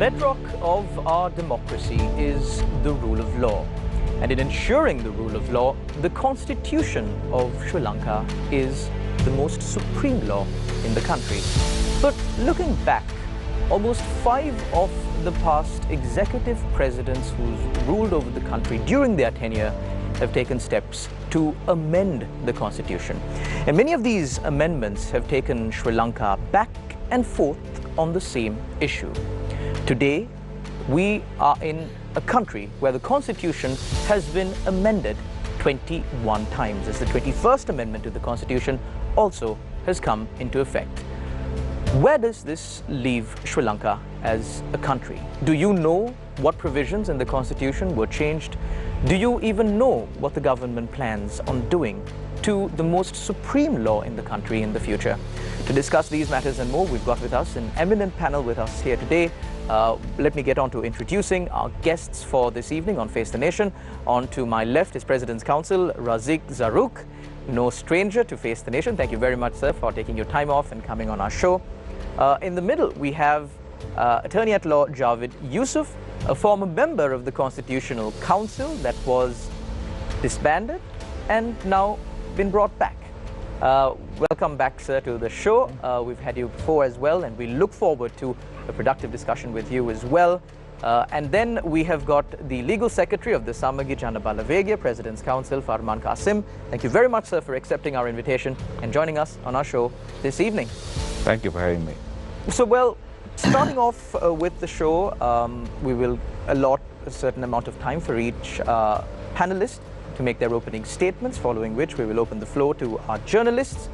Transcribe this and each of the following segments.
bedrock of our democracy is the rule of law. And in ensuring the rule of law, the constitution of Sri Lanka is the most supreme law in the country. But looking back, almost 5 of the past executive presidents who's ruled over the country during their tenure have taken steps to amend the constitution. And many of these amendments have taken Sri Lanka back and forth on the same issue. Today, we are in a country where the constitution has been amended 21 times, as the 21st amendment to the constitution also has come into effect. Where does this leave Sri Lanka as a country? Do you know what provisions in the constitution were changed? Do you even know what the government plans on doing to the most supreme law in the country in the future? To discuss these matters and more, we've got with us an eminent panel with us here today. Let me get on to introducing our guests for this evening on Face the Nation. On to my left is President's Counsel Razik Zaruk, no stranger to Face the Nation. Thank you very much, sir, for taking your time off and coming on our show. In the middle, we have Attorney at Law Javed Yusuf, a former member of the Constitutional Council that was disbanded and now been brought back. Welcome back, sir, to the show. We've had you before as well, and we look forward to a productive discussion with you as well. And then we have got the Legal Secretary of the Samagi Janabalavegya, President's Council, Farman Qasim. Thank you very much, sir, for accepting our invitation and joining us on our show this evening. Thank you for having me. So, well, starting off with the show, we will allot a certain amount of time for each panelist to make their opening statements, following which we will open the floor to our journalists.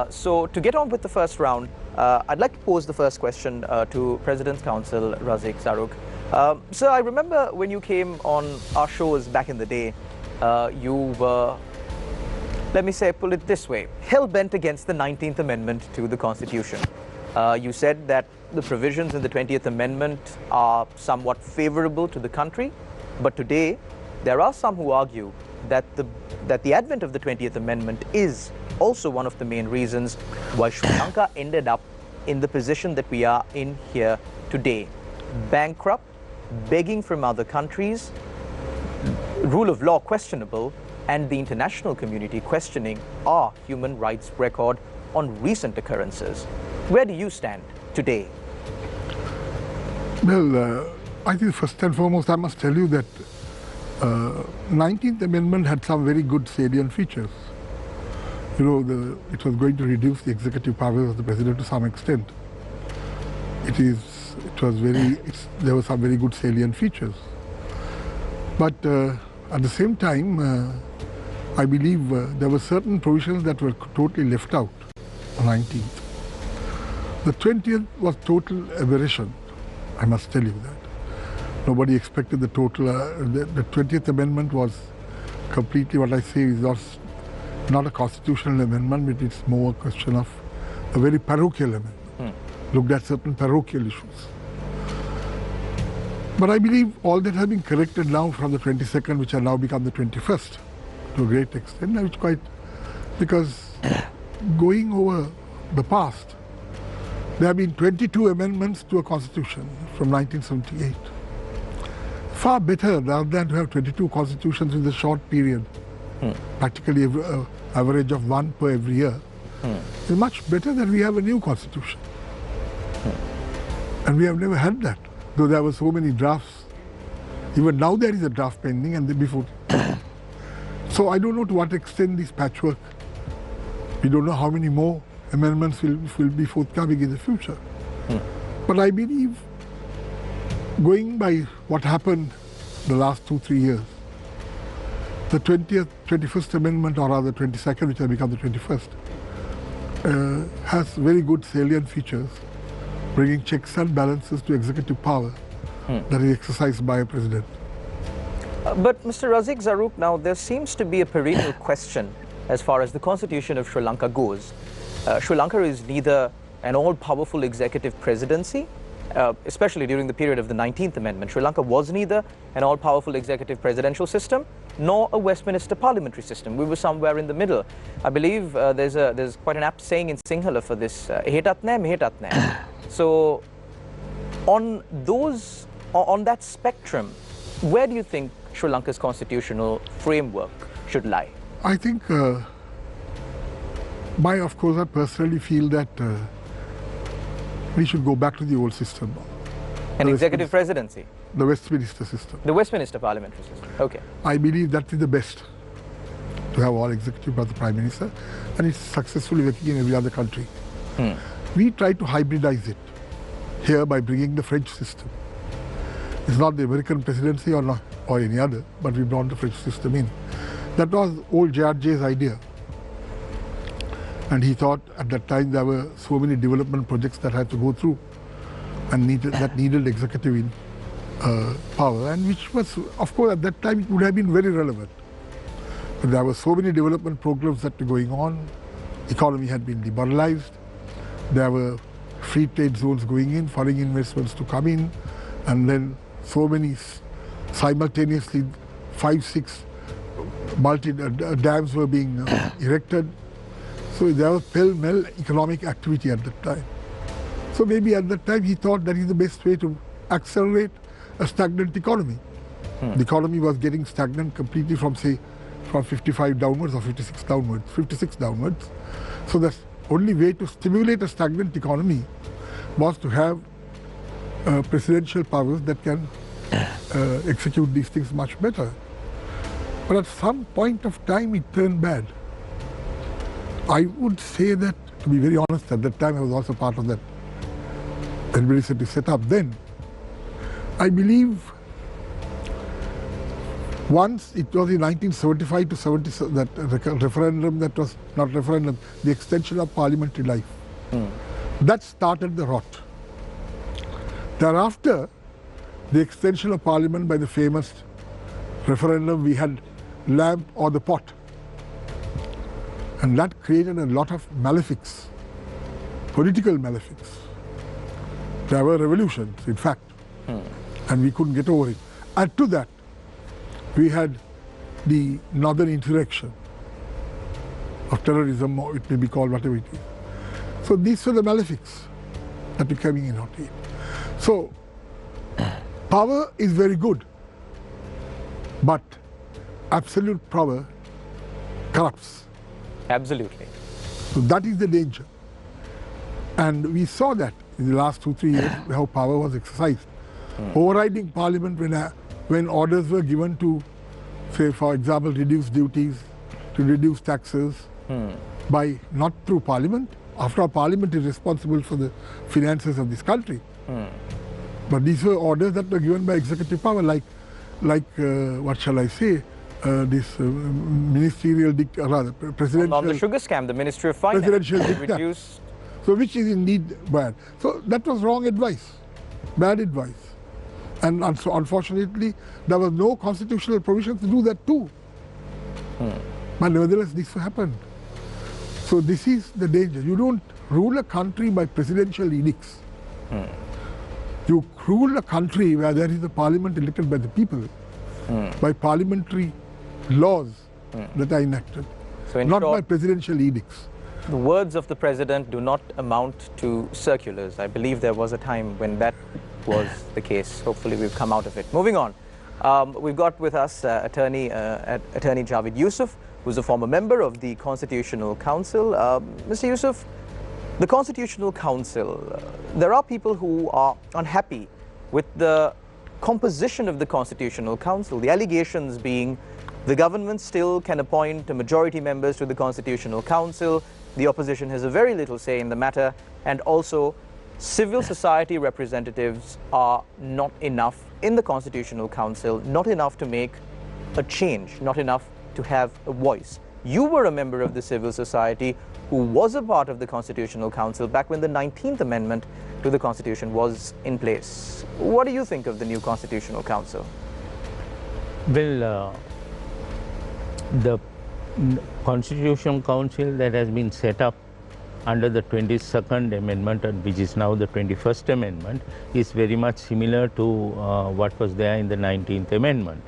So to get on with the first round, I'd like to pose the first question to President's Counsel Razik Zaruk. Sir, I remember when you came on our shows back in the day, you were, let me say, put it this way, hell-bent against the 19th Amendment to the Constitution. You said that the provisions in the 20th Amendment are somewhat favorable to the country, but today there are some who argue that the advent of the 20th Amendment is also one of the main reasons why Sri Lanka ended up in the position that we are in here today. Bankrupt, begging from other countries, rule of law questionable, and the international community questioning our human rights record on recent occurrences. Where do you stand today? Well, I think first and foremost I must tell you that 19th Amendment had some very good salient features. You know, it was going to reduce the executive powers of the president to some extent. There were some very good salient features. But at the same time, I believe there were certain provisions that were totally left out on 19th. The 20th was total aberration, I must tell you that. Nobody expected the total, the 20th Amendment was completely, what I say, is not a constitutional amendment, but it's more a question of a very parochial amendment. Looked at certain parochial issues. But I believe all that has been corrected now from the 22nd, which have now become the 21st, to a great extent, now it's quite, because going over the past, there have been 22 amendments to a constitution from 1978. Far better rather than to have 22 constitutions in the short period, practically average of 1 per every year. It's much better that we have a new constitution. And we have never had that, though there were so many drafts. Even now there is a draft pending and before. So I don't know to what extent this patchwork, we don't know how many more amendments will be forthcoming in the future. But I believe, going by what happened the last 2-3 years, the 21st Amendment, or rather 22nd, which has become the 21st, has very good salient features, bringing checks and balances to executive power that is exercised by a president. But Mr. Razik Zaruk, now there seems to be a perennial question as far as the Constitution of Sri Lanka goes. Sri Lanka is neither an all-powerful executive presidency, especially during the period of the 19th Amendment. Sri Lanka was neither an all-powerful executive presidential system nor a Westminster parliamentary system. We were somewhere in the middle. I believe there's quite an apt saying in Sinhala for this, "Ehetat naha, mehetat naha." So On that spectrum, where do you think Sri Lanka's constitutional framework should lie? I think, of course, I personally feel that we should go back to the old system. An executive presidency? The Westminster system. The Westminster parliamentary system, okay. I believe that is the best, to have all executive by the Prime Minister, and it's successfully working in every other country. We try to hybridize it here by bringing the French system. It's not the American presidency or any other, but we brought the French system in. That was old J.R.J's idea. And he thought at that time there were so many development projects that had to go through and needed executive in power, and which was, of course, at that time it would have been very relevant. But there were so many development programs that were going on. Economy had been liberalized. There were free trade zones going in, foreign investments to come in, and then so many simultaneously 5-6 dams were being erected. So there was pell-mell economic activity at that time. So maybe at that time he thought that is the best way to accelerate a stagnant economy. The economy was getting stagnant completely from 55 downwards or 56 downwards. So the only way to stimulate a stagnant economy was to have presidential powers that can execute these things much better. But at some point of time it turned bad. I would say that, to be very honest, at that time I was also part of that administrative setup then. I believe once it was in 1975 to 77, that referendum that was not referendum, the extension of parliamentary life. That started the rot. Thereafter, the extension of parliament by the famous referendum, we had lamp or the pot. And that created a lot of malefics, political malefics. There were revolutions, in fact, and we couldn't get over it. Add to that, we had the northern insurrection of terrorism, or it may be called whatever it is. So these were the malefics that were coming in out here. So power is very good, but absolute power corrupts. Absolutely. So that is the danger. And we saw that in the last 2-3 years, how power was exercised. Overriding parliament when orders were given to, say, for example, reduce duties, to reduce taxes, by not through parliament. After all, parliament is responsible for the finances of this country. But these were orders that were given by executive power, like what shall I say, this ministerial presidential. On the sugar scam, the Ministry of Finance presidential reduced. So which is indeed bad. So that was wrong advice, bad advice. And so unfortunately, there was no constitutional provision to do that too. But nevertheless, this happened. So this is the danger. You don't rule a country by presidential edicts. You rule a country where there is a parliament elected by the people, by parliamentary laws that are enacted, So not by presidential edicts. The words of the president do not amount to circulars. I believe there was a time when that was the case. Hopefully we've come out of it. Moving on, we've got with us Attorney Javed Yusuf, who's a former member of the Constitutional Council. Mr. Yusuf, the Constitutional Council, there are people who are unhappy with the composition of the Constitutional Council, the allegations being the government still can appoint majority members to the Constitutional Council, the opposition has a very little say in the matter, and also civil society representatives are not enough in the Constitutional Council, not enough to make a change, not enough to have a voice. You were a member of the civil society who was a part of the Constitutional Council back when the 19th Amendment to the Constitution was in place. What do you think of the new Constitutional Council? Well, the Constitutional Council that has been set up under the 22nd Amendment, which is now the 21st Amendment, is very much similar to what was there in the 19th Amendment.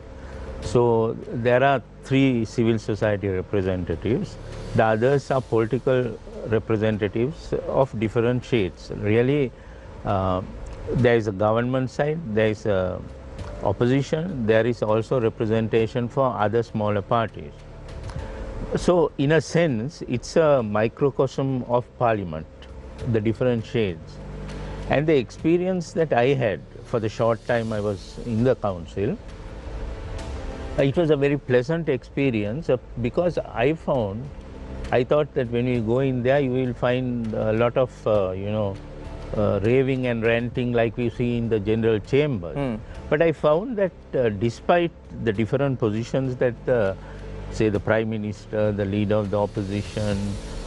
So there are 3 civil society representatives. The others are political representatives of different shades. Really, there is a government side, there is a opposition, there is also representation for other smaller parties. So in a sense, it's a microcosm of parliament, the different shades. And the experience that I had for the short time I was in the council, it was a very pleasant experience because I thought that when you go in there, you will find a lot of, raving and ranting like we see in the general chambers. But I found that despite the different positions that, say, the Prime Minister, the leader of the opposition,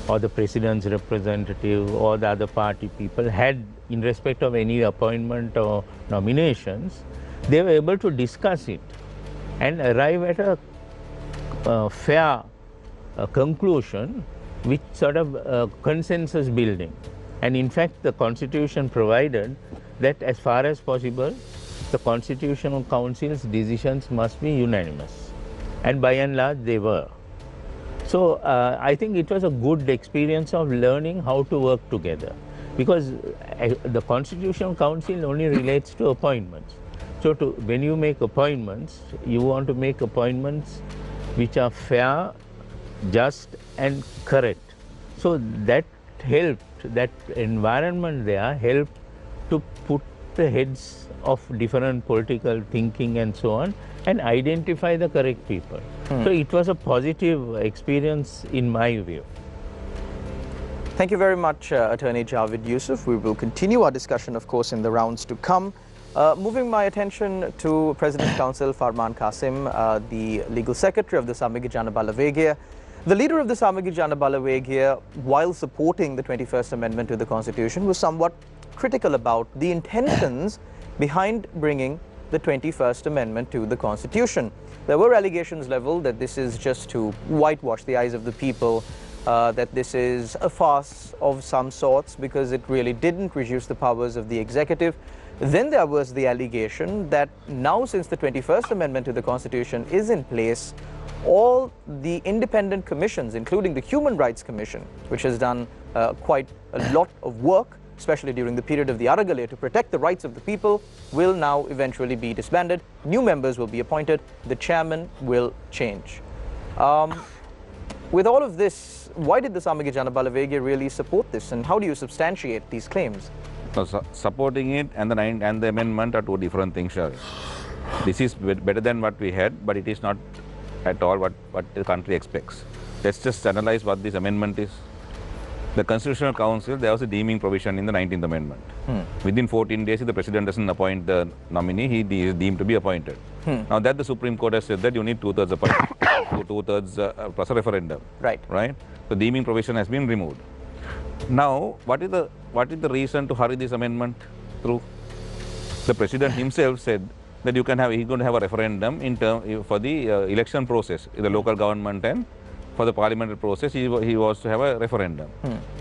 or the President's representative, or the other party people had in respect of any appointment or nominations, they were able to discuss it and arrive at a fair conclusion, which sort of consensus building. And in fact, the Constitution provided that as far as possible, the Constitutional Council's decisions must be unanimous. And by and large, they were. So I think it was a good experience of learning how to work together, because the Constitutional Council only relates to appointments. So when you make appointments, you want to make appointments which are fair, just and correct. So that helped, that environment there helped to put the heads of different political thinking and so on and identify the correct people. So it was a positive experience in my view. Thank you very much, Attorney Javed Yusuf. We will continue our discussion, of course, in the rounds to come. Moving my attention to President's Counsel Farman Qasim, the Legal Secretary of the Samigi Jana Balawegir. The leader of the Samigi Jana Balawegir, while supporting the 21st Amendment to the Constitution, was somewhat critical about the intentions behind bringing the 21st Amendment to the Constitution. There were allegations leveled that this is just to whitewash the eyes of the people, that this is a farce of some sorts because it really didn't reduce the powers of the executive. Then there was the allegation that now, since the 21st Amendment to the Constitution is in place, all the independent commissions, including the Human Rights Commission, which has done quite a lot of work, especially during the period of the Aragale, to protect the rights of the people, will now eventually be disbanded. New members will be appointed. The chairman will change. With all of this, why did the Samigi Jana Balawegir really support this, and how do you substantiate these claims? Supporting it and the amendment are two different things, sir. This is better than what we had, but it is not at all what the country expects. Let's just analyze what this amendment is. The Constitutional Council, there was a deeming provision in the 19th Amendment. Within 14 days, if the President doesn't appoint the nominee, he is deemed to be appointed. Now that the Supreme Court has said that you need two-thirds appointment, two-thirds plus a referendum. Right. Right? The deeming provision has been removed. Now, what is the reason to hurry this amendment through? The President himself said that he's going to have a referendum for the election process in the local government, and for the parliamentary process, he was to have a referendum.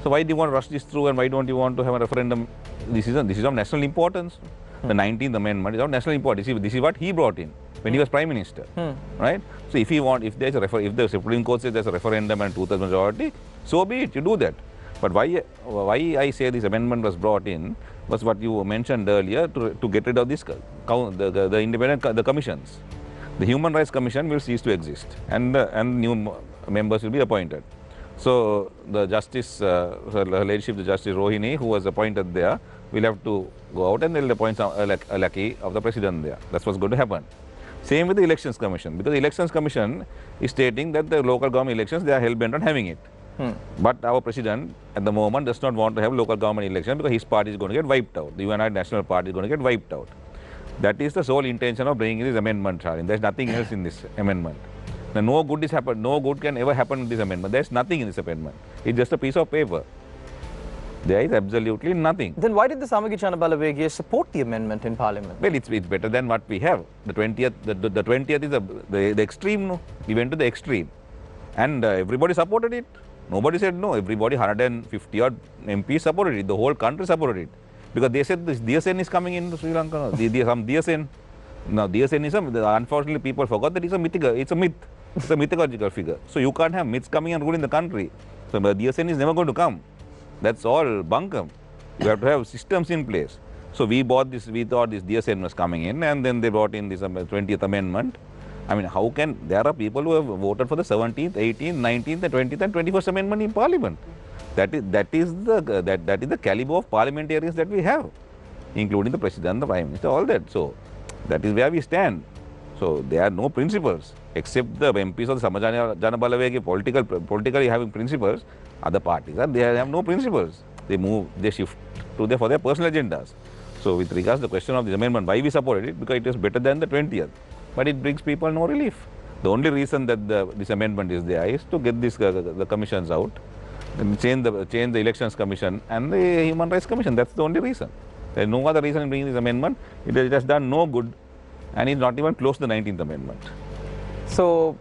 So why do you want to rush this through, and why don't you want to have a referendum? This is of national importance. The 19th Amendment is of national importance. This is what he brought in when he was Prime Minister, right? So if the Supreme Court says there's a referendum and two-thirds majority, so be it. You do that. But why I say this amendment was brought in was what you mentioned earlier, to get rid of this the independent commissions. The Human Rights Commission will cease to exist, and new members will be appointed. So the Justice, her Ladyship, the Justice Rohini, who was appointed there, will have to go out and they'll appoint a lackey of the President there. That's what's going to happen. Same with the Elections Commission, because the Elections Commission is stating that the local government elections, they are hell-bent on having it. But our President at the moment does not want to have local government election because his party is going to get wiped out. The United National Party is going to get wiped out. That is the sole intention of bringing this amendment, Sharin. There's nothing else in this amendment. Now, no good can ever happen with this amendment. There's nothing in this amendment. It's just a piece of paper. There is absolutely nothing. Then why did the Samigi Jana Balawegir support the amendment in Parliament? Well, it's better than what we have. The 20th is the extreme. No? We went to the extreme. And everybody supported it. Nobody said no. Everybody, 150 odd MPs supported it. The whole country supported it. Because they said this DSN is coming into Sri Lanka. Some DSN. Now, DSN is unfortunately, people forgot that it's a myth. It's a mythological figure. So you can't have myths coming and ruling the country. So DSN is never going to come. That's all bunkum. You have to have systems in place. So we thought this DSN was coming in, and then they brought in this 20th Amendment. I mean, how can, there are people who have voted for the 17th, 18th, 19th, and 20th and 21st Amendment in Parliament. That is the caliber of parliamentarians that we have, including the President, the Prime Minister, all that. So that is where we stand. So there are no principles, except the MPs of the Samajana Balavegi politically having principles. Other parties they have no principles. They shift for their personal agendas. So with regards to the question of this amendment, why we supported it? Because it is better than the 20th. But it brings people no relief. The only reason that this amendment is there is to get the commissions out, and change the Elections Commission and the Human Rights Commission. That's the only reason. There is no other reason in bringing this amendment. It has done no good, and it's not even close to the 19th Amendment. So,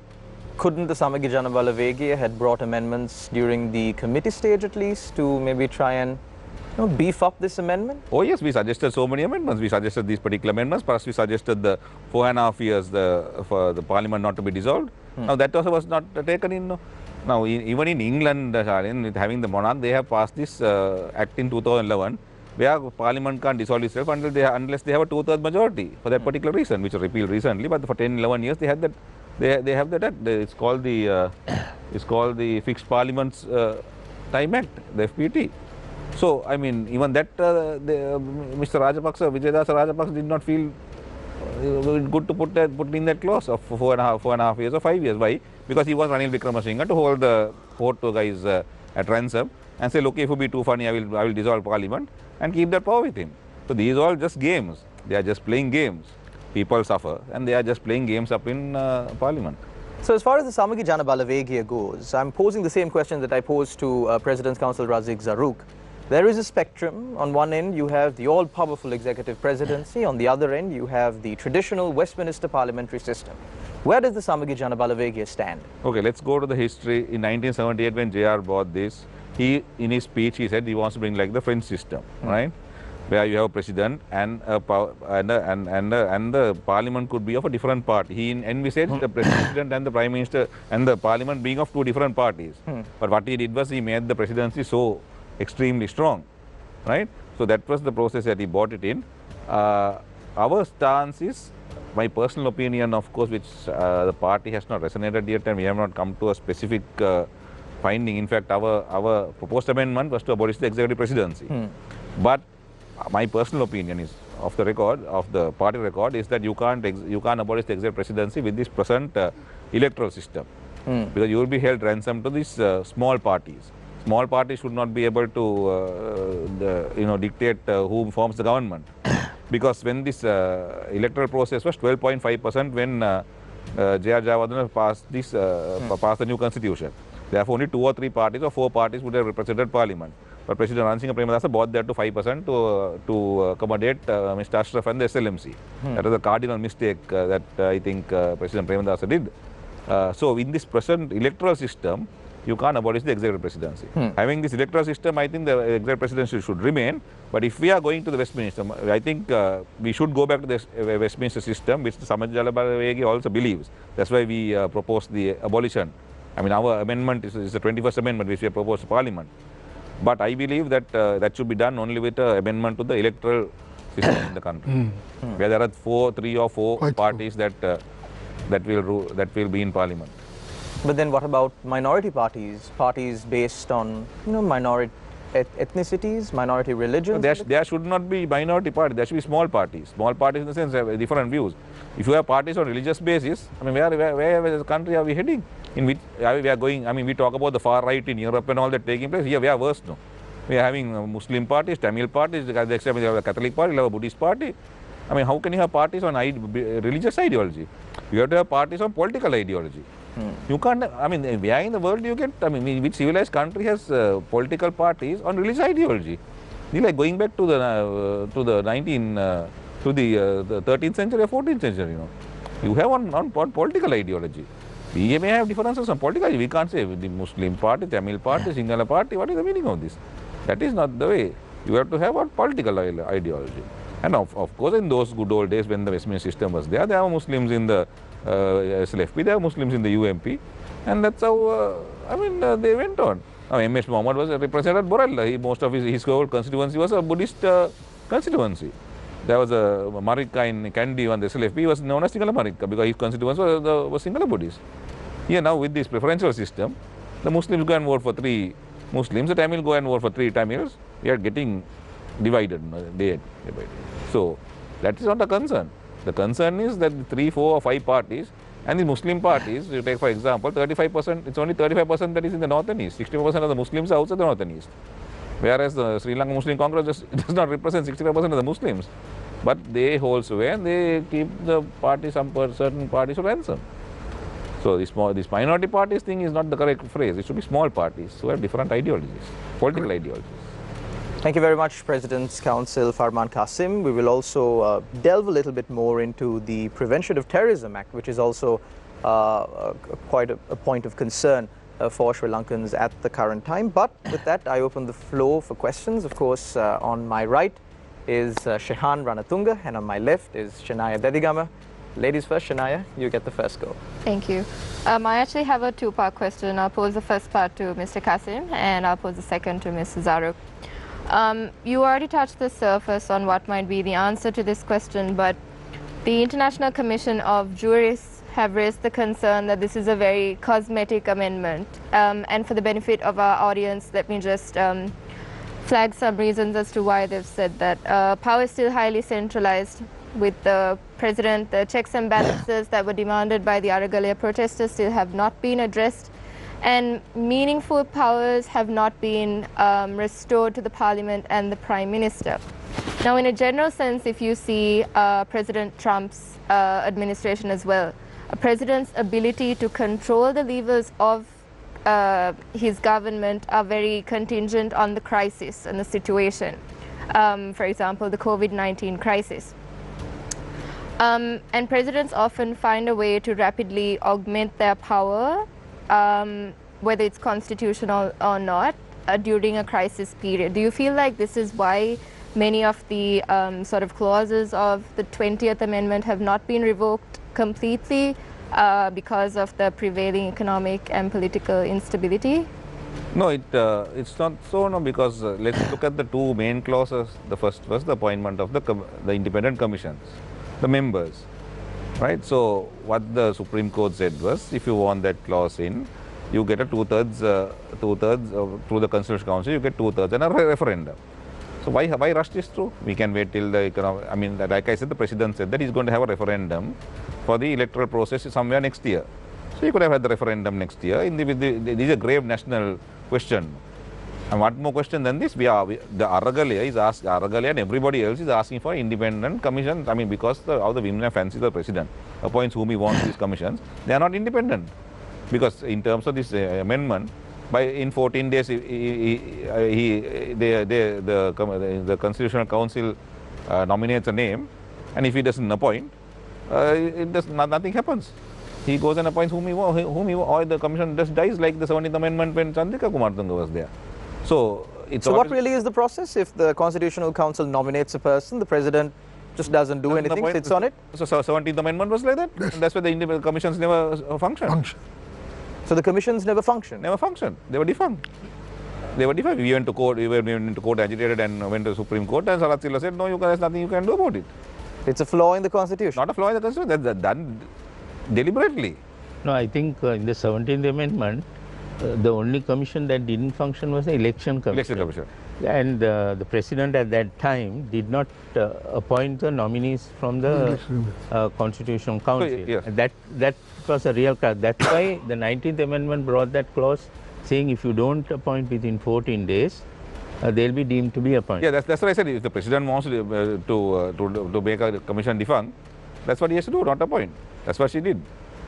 couldn't the Samagi Janabalavegi had brought amendments during the committee stage at least to maybe try and beef up this amendment? Oh yes, we suggested so many amendments. We suggested these particular amendments. Plus, we suggested the 4.5 years for the Parliament not to be dissolved. Now that also was not taken in. No. Now even in England, with having the monarch, they have passed this act in 2011, where Parliament can't dissolve itself unless they have a 2/3 majority for that particular reason, which was repealed recently. But for 10-11 years, they had that. They have that. It's called the Fixed Parliaments Time Act, the FPT. So, I mean, even that Mr. Rajapaksa, Vijayadasa Rajapaksa did not feel good to put in that clause of 4.5 years or 5 years. Why? Because he was Ranil Wickremesinghe to hold the 4 guys at ransom and say, look, if you be too funny, I will dissolve Parliament and keep that power with him. So these are all just games. They are just playing games. People suffer and they are just playing games up in Parliament. So as far as the Samagi Janabalavegi goes, I'm posing the same question that I posed to President's Counsel Razik Zarruq. There is a spectrum. On one end, you have the all-powerful executive presidency. On the other end, you have the traditional Westminster parliamentary system. Where does the Samagi Janabalavegi stand? Okay, let's go to the history. In 1978, when JR bought this, in his speech, he said he wants to bring like the French system, right? Where you have a president and the parliament could be of a different party. And we said the president and the prime minister and the parliament being of 2 different parties. But what he did was he made the presidency so extremely strong, right? So that was the process that he bought it in. Our stance is, my personal opinion, of course, which the party has not resonated yet, and we have not come to a specific finding. In fact, our proposed amendment was to abolish the executive presidency. But my personal opinion is, of the party record, is that you can't abolish the executive presidency with this present electoral system, because you will be held ransom to these small parties. Small parties should not be able to dictate who forms the government. Because when this electoral process was 12.5% when J.R. Jayawardena passed the new constitution. Therefore, only 2 or 3 parties or 4 parties would have represented parliament. But President Ranasinghe Premadasa brought that to 5% to accommodate Mr. Ashraf and the SLMC. That was a cardinal mistake that I think President Premadasa did. So in this present electoral system, you can't abolish the executive presidency. Having this electoral system, I think the executive presidency should remain. But if we are going to the Westminster, I think we should go back to the Westminster system, which the Samagi Janabalavegi also believes. That's why we proposed the abolition. I mean, our amendment is the 21st Amendment, which we have proposed to Parliament. But I believe that that should be done only with an amendment to the electoral system in the country, where there are 3 or 4 parties that will be in Parliament. But then what about minority parties? Parties based on minority ethnicities, minority religions? There should not be minority parties. There should be small parties. Small parties in the sense have different views. If you have parties on religious basis, I mean, where as a country are we heading? In which we are going? I mean, we talk about the far right in Europe and all that taking place. Here we are worse now. We are having Muslim parties, Tamil parties. We have a Catholic party, we have a Buddhist party. I mean, how can you have parties on religious ideology? You have to have parties on political ideology. You can't, I mean, where in the world do you get, I mean, which civilized country has political parties on religious ideology? It's like going back to the 13th century or 14th century, You have on political ideology. We may have differences on political ideology. We can't say the Muslim party, Tamil party, Sinhala party. What is the meaning of this? That is not the way. You have to have a political ideology. And of course, in those good old days when the Westminster system was there were Muslims in the SLFP, there were Muslims in the UMP, and that's how, they went on. Now, M.S. Mohammed was represented Borella. Most of his whole constituency was a Buddhist constituency. There was a Marika in Kandy on the SLFP, he was known as Sinhala Marika because his constituents were Sinhala Buddhists. Here now with this preferential system, the Muslims go and vote for 3 Muslims, the Tamil go and vote for 3 Tamils, we are getting divided day by day. So that is not a concern. The concern is that the 3, 4 or 5 parties and the Muslim parties, you take for example 35%, it's only 35% that is in the north and east, 65% of the Muslims are outside the north and east. Whereas the Sri Lanka Muslim Congress does not represent 65% of the Muslims. But they hold sway and they keep the party, certain parties to ransom. So this minority parties thing is not the correct phrase. It should be small parties who have different ideologies, political ideologies. Thank you very much, President's Counsel Farman Qasim. We will also delve a little bit more into the Prevention of Terrorism Act, which is also quite a point of concern for Sri Lankans at the current time. But with that, I open the floor for questions. Of course, on my right is Shehan Ranatunga, and on my left is Shania Dedigama. Ladies first, Shania, you get the first go. Thank you. I actually have a 2-part question. I'll pose the first part to Mr. Qasim, and I'll pose the second to Ms. Zaruk. You already touched the surface on what might be the answer to this question, but the International Commission of Jurists have raised the concern that this is a very cosmetic amendment. And for the benefit of our audience, let me just flag some reasons as to why they've said that. Power is still highly centralized with the president. The checks and balances that were demanded by the Aragalaya protesters still have not been addressed, and meaningful powers have not been restored to the parliament and the prime minister. Now, in a general sense, if you see President Trump's administration as well, a president's ability to control the levers of his government are very contingent on the crisis and the situation. For example, the COVID-19 crisis. And presidents often find a way to rapidly augment their power, whether it's constitutional or not, during a crisis period. Do you feel like this is why many of the sort of clauses of the 20th Amendment have not been revoked completely because of the prevailing economic and political instability? No, it's not so, no, because let's look at the 2 main clauses. The first was the appointment of the independent commissions, the members, right? So what the Supreme Court said was, if you want that clause in, you get a two-thirds through the Constitutional Council, you get 2/3 and a referendum. So why rush this through? We can wait till the economic, I mean, like I said, the president said that he's going to have a referendum for the electoral process somewhere next year. So you could have had the referendum next year. This is a grave national question. And what more question than this? The Aragalaya and everybody else is asking for independent commission. I mean, because how the women fancy the president appoints whom he wants these commissions, they are not independent. Because in terms of this amendment, in 14 days, the Constitutional Council nominates a name, and if he doesn't appoint, nothing happens. He goes and appoints whom he wants, or the commission just dies, like the 17th Amendment when Chandrika Kumartunga was there. So what really is the process? If the Constitutional Council nominates a person, the president just doesn't do anything, sits on it? So 17th Amendment was like that? Yes. And that's why the independent commissions never functioned. So the commissions never functioned? Never functioned. They were defunct. We went to court, agitated and went to the Supreme Court, and Sarathila said, no, there's nothing you can do about it. It's a flaw in the Constitution? Not a flaw in the Constitution. That's done deliberately. No, I think in the 17th Amendment, the only commission that didn't function was the Election Commission. And the president at that time did not appoint the nominees from the Constitutional Council. So, yes. That was a real cause. That's why the 19th Amendment brought that clause saying if you don't appoint within 14 days, they'll be deemed to be appointed. Yeah, that's what I said. If the president wants to make a commission defunct, that's what he has to do, not appoint. That's what she did.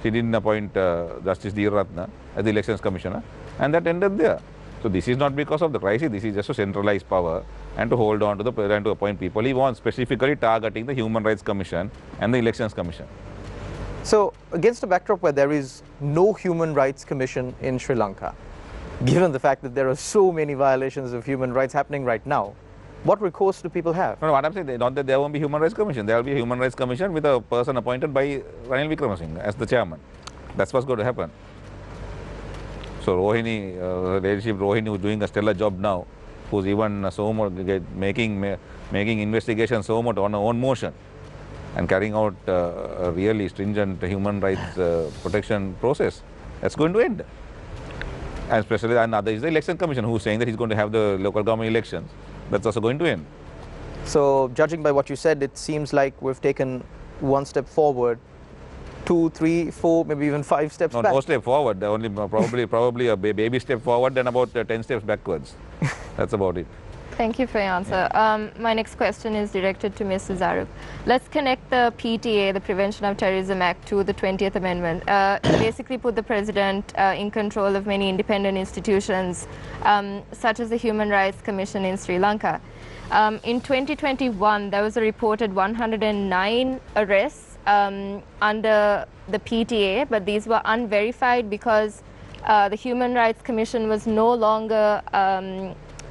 She didn't appoint Justice D. Ratna as the Elections Commissioner, and that ended there. So this is not because of the crisis, this is just to centralize power and to hold on to the president to appoint people. He wants specifically targeting the Human Rights Commission and the Elections Commission. So against a backdrop where there is no Human Rights Commission in Sri Lanka, given the fact that there are so many violations of human rights happening right now, what recourse do people have? No, what I'm saying, not that there won't be Human Rights Commission. There will be a Human Rights Commission with a person appointed by Ranil Wickremesinghe as the chairman. That's what's going to happen. So Rohini, leadership Rohini, who's doing a stellar job now, who's even so much making investigations so much on her own motion and carrying out a really stringent human rights protection process, that's going to end. And especially another is the election commission, who's saying that he's going to have the local government elections. That's also going to end. So, judging by what you said, it seems like we've taken one step forward, 2, 3, 4, maybe even 5 steps back. No step forward. Only probably a baby step forward, then about 10 steps backwards. That's about it. Thank you for your answer. My next question is directed to Mr. Zaruk. Let's connect the PTA, the Prevention of Terrorism Act, to the 20th Amendment. It basically put the president in control of many independent institutions, such as the Human Rights Commission in Sri Lanka. In 2021, there was a reported 109 arrests under the PTA, but these were unverified because the Human Rights Commission was no longer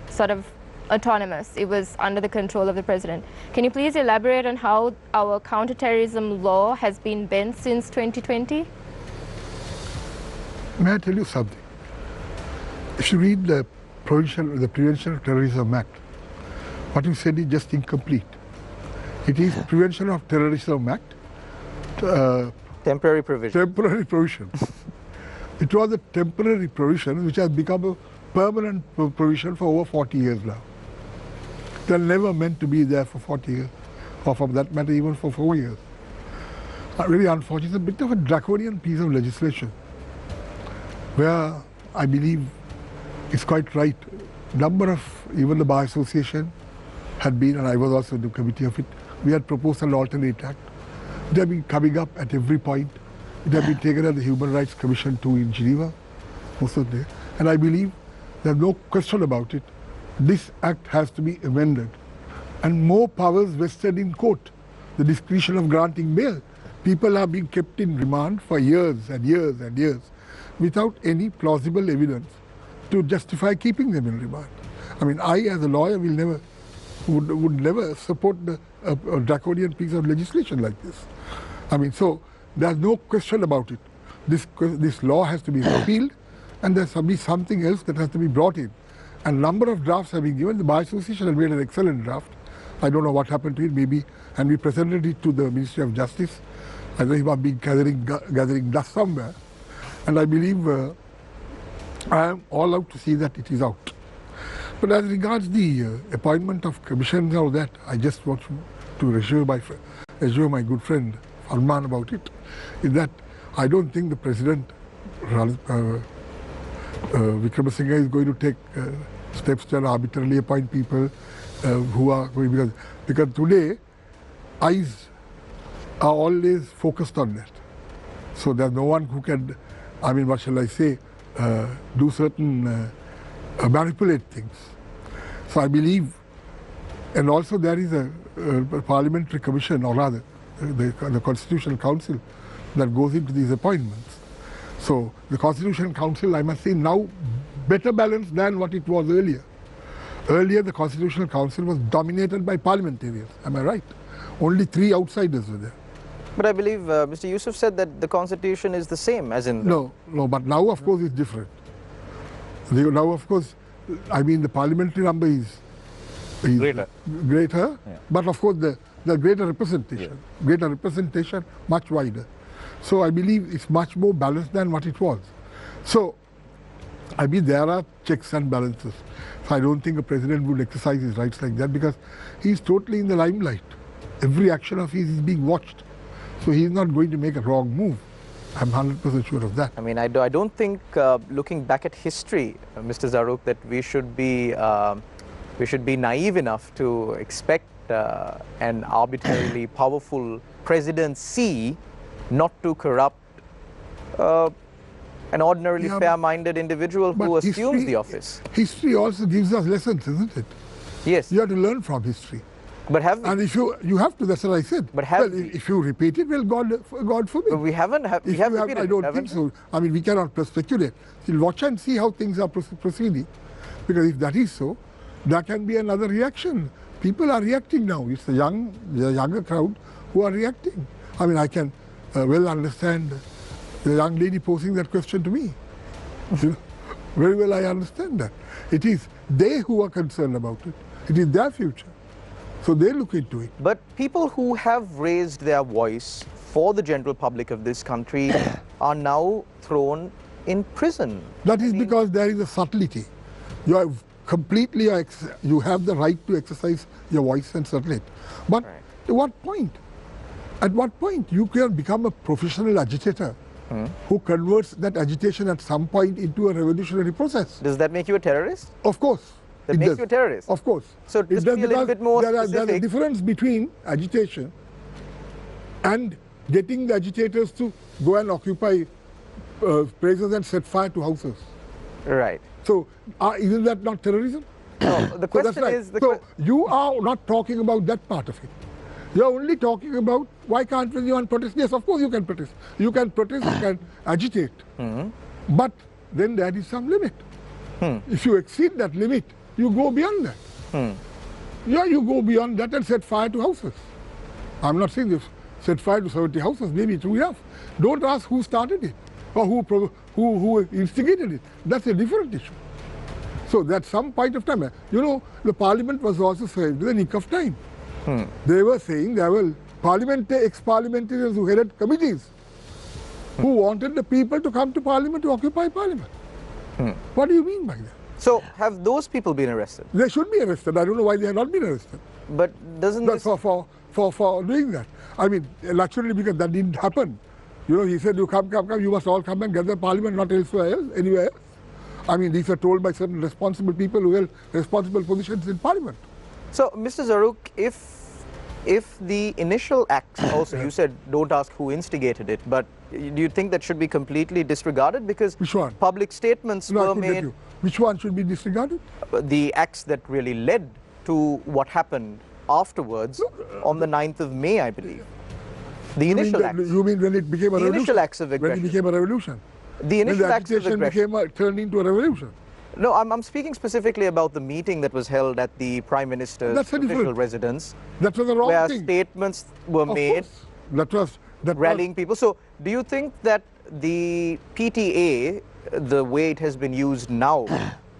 sort of autonomous. It was under the control of the president. Can you please elaborate on how our counterterrorism law has been bent since 2020? May I tell you something? If you read the Prevention of Terrorism Act, what you said is just incomplete. It is Prevention of Terrorism Act. Temporary provision. Temporary provision. It was a temporary provision which has become a permanent provision for over 40 years now. They're never meant to be there for 40 years, or for that matter even for 4 years. Really unfortunate. It's a bit of a draconian piece of legislation where I believe it's quite right. Number of, even the Bar Association had been, and I was also in the committee of it, we had proposed an alternate act. It had been coming up at every point. It had been taken at the Human Rights Commission too in Geneva, also there. And I believe there's no question about it. This act has to be amended. And more powers vested in court. The discretion of granting bail. People are being kept in remand for years and years and years without any plausible evidence to justify keeping them in remand. I mean, I as a lawyer would never support a draconian piece of legislation like this. I mean, so there's no question about it. This law has to be repealed, and there's to be something else that has to be brought in. And number of drafts have been given. The Bar Association has made an excellent draft. I don't know what happened to it, maybe, and we presented it to the Ministry of Justice. I think he must be gathering dust somewhere. And I believe I am all out to see that it is out. But as regards the appointment of commissions or that, I just want to assure my good friend Arman about it, is that I don't think the President Wickremesinghe is going to take steps to arbitrarily appoint people who are going, because today eyes are always focused on that. So there's no one who can, I mean, what shall I say, do certain manipulate things. So I believe, and also there is a parliamentary commission, or rather the Constitutional Council that goes into these appointments. So the Constitutional Council, I must say, now better balanced than what it was earlier. Earlier the Constitutional Council was dominated by parliamentarians, am I right? Only 3 outsiders were there. But I believe Mr. Yusuf said that the Constitution is the same as in... No, but now of course it's different. Now of course, I mean the parliamentary number is greater, Yeah. but of course the greater representation, much wider. So I believe it's much more balanced than what it was. So I mean there are checks and balances. So I don't think a president would exercise his rights like that, because he's totally in the limelight. Every action of his is being watched. So he's not going to make a wrong move. I'm 100% sure of that. I mean, I don't think, looking back at history, Mr. Zaruk, that we should be naive enough to expect an arbitrarily powerful presidency not to corrupt an ordinarily fair-minded individual who assumes the office. History also gives us lessons, isn't it? Yes. You have to learn from history. But have we? And if you have to, that's what I said. But have well, we? if you repeat it, well, God forbid. But we haven't. We have repeated I don't it, think so. I mean, we cannot speculate. We'll watch and see how things are proceeding. Because if that is so, there can be another reaction. People are reacting now. It's the younger crowd who are reacting. I mean, I can well understand the young lady posing that question to me. Very well, I understand that. It is they who are concerned about it. It is their future. So they look into it. But people who have raised their voice for the general public of this country are now thrown in prison. That is because there is a subtlety. You are completely, you have the right to exercise your voice and settle it. But at what point? At what point you can become a professional agitator who converts that agitation at some point into a revolutionary process? Does that make you a terrorist? Of course. That it makes does. you a terrorist? Of course. So It just does, be a little because bit more there's a specific. difference between agitation and getting the agitators to go and occupy places and set fire to houses. Right. So isn't that not terrorism? No, the So question that's right. is... So you are not talking about that part of it. You're only talking about why can't anyone protest? Yes, of course you can protest. You can protest, you can agitate. But then there is some limit. If you exceed that limit, you go beyond that. Yeah, you go beyond that and set fire to houses. I'm not saying this. Set fire to 70 houses, maybe true enough. Don't ask who started it or who instigated it. That's a different issue. So at some point of time, you know, the parliament was also saved in the nick of time. They were saying there were ex-parliamentarians who headed committees who wanted the people to come to parliament to occupy parliament. What do you mean by that? So have those people been arrested? They should be arrested. I don't know why they have not been arrested. But doesn't this... For doing that. I mean, naturally, because that didn't happen. You know, he said, you come, you must all come and gather parliament, not elsewhere else, anywhere else. I mean, these are told by certain responsible people who held responsible positions in parliament. So, Mr. Zarruq, if the initial acts also, you said don't ask who instigated it, but do you think that should be completely disregarded? Because Which one? public statements No, I were couldn't get made... you. Which one should be disregarded? The acts that really led to what happened afterwards on the 9th of May, I believe. The initial acts. You mean when it became a The revolution? initial acts of When it aggression. became a revolution? The initial acts of agitation aggression. turned into a revolution? No, I'm speaking specifically about the meeting that was held at the Prime Minister's That's a official different- residence, That was the wrong where thing. statements were Of made course. That rallying people. So, do you think that the PTA, the way it has been used now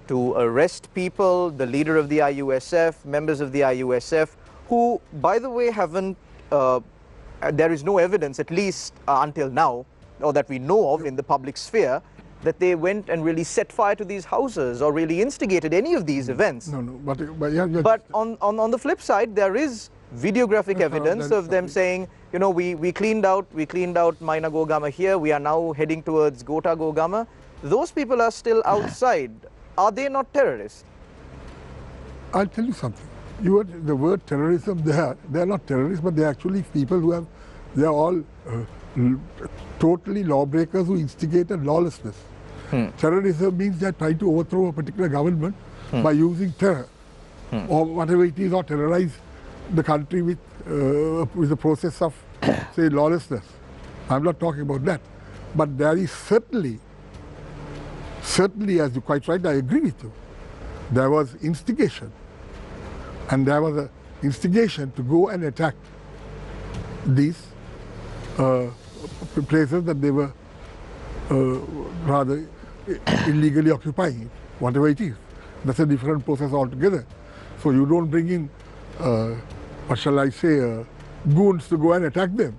to arrest people, the leader of the IUSF, members of the IUSF, who, by the way, haven't, there is no evidence, at least until now, or that we know of in the public sphere, that they went and really set fire to these houses or really instigated any of these events. No, but yeah, But on the flip side, there is videographic evidence of them saying, you know, we cleaned out Maina Gogama here, we are now heading towards Gota Gogama. Those people are still outside. Are they not terrorists? I'll tell you something. You heard the word terrorism there. They're not terrorists, but they're actually people who have, they're all totally lawbreakers who instigated lawlessness. Terrorism means they're trying to overthrow a particular government by using terror or whatever it is, or terrorize the country with the process of, say, lawlessness. I'm not talking about that. But there is certainly, as you quite right, I agree with you, there was instigation. And there was an instigation to go and attack these places that they were rather illegally occupying, whatever it is. That's a different process altogether. So you don't bring in, what shall I say, goons to go and attack them.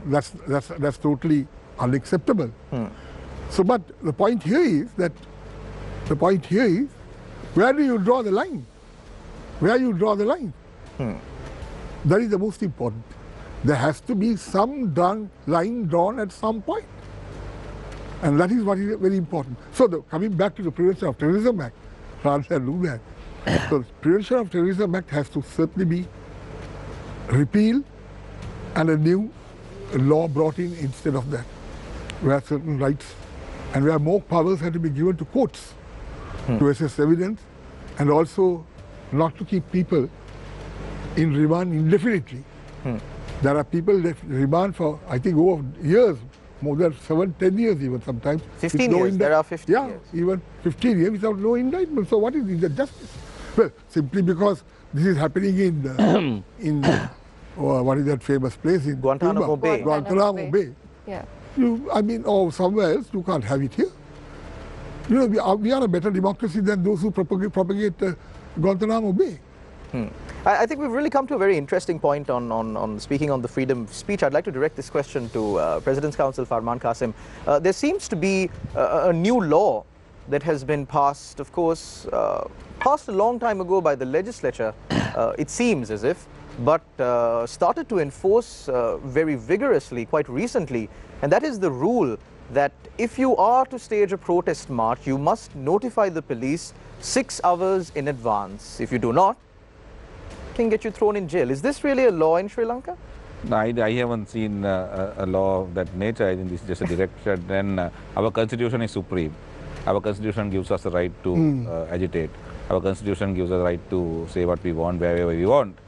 That's totally unacceptable. So, but the point here is, where do you draw the line? Where you draw the line? That is the most important. There has to be some line drawn at some point. And that is what is very important. So coming back to the Prevention of Terrorism Act, rather than do that. So the Prevention of Terrorism Act has to certainly be repealed and a new law brought in instead of that, where certain rights and where more powers have to be given to courts to assess evidence, and also not to keep people in remand indefinitely. There are people left in remand for, I think, over years, more than 7-10 years even sometimes. 15 years, there are 15 years. Yeah, even 15 years without no indictment. So what is the justice? Well, simply because this is happening in what is that famous place in Guantanamo Cuba? Bay. Guantanamo Bay. Yeah. I mean, or somewhere else, you can't have it here. we are a better democracy than those who propagate Guantanamo Bay. I think we've really come to a very interesting point on speaking on the freedom of speech. I'd like to direct this question to President's Counsel Farman Qasim. There seems to be a new law that has been passed, of course, passed a long time ago by the legislature, it seems as if, but started to enforce very vigorously quite recently, and that is the rule that if you are to stage a protest march, you must notify the police 6 hours in advance. If you do not, it can get you thrown in jail. Is this really a law in Sri Lanka? No, I haven't seen a law of that nature. I think this is just a direction. Then our constitution is supreme. Our constitution gives us the right to agitate. Our constitution gives us the right to say what we want, wherever we want.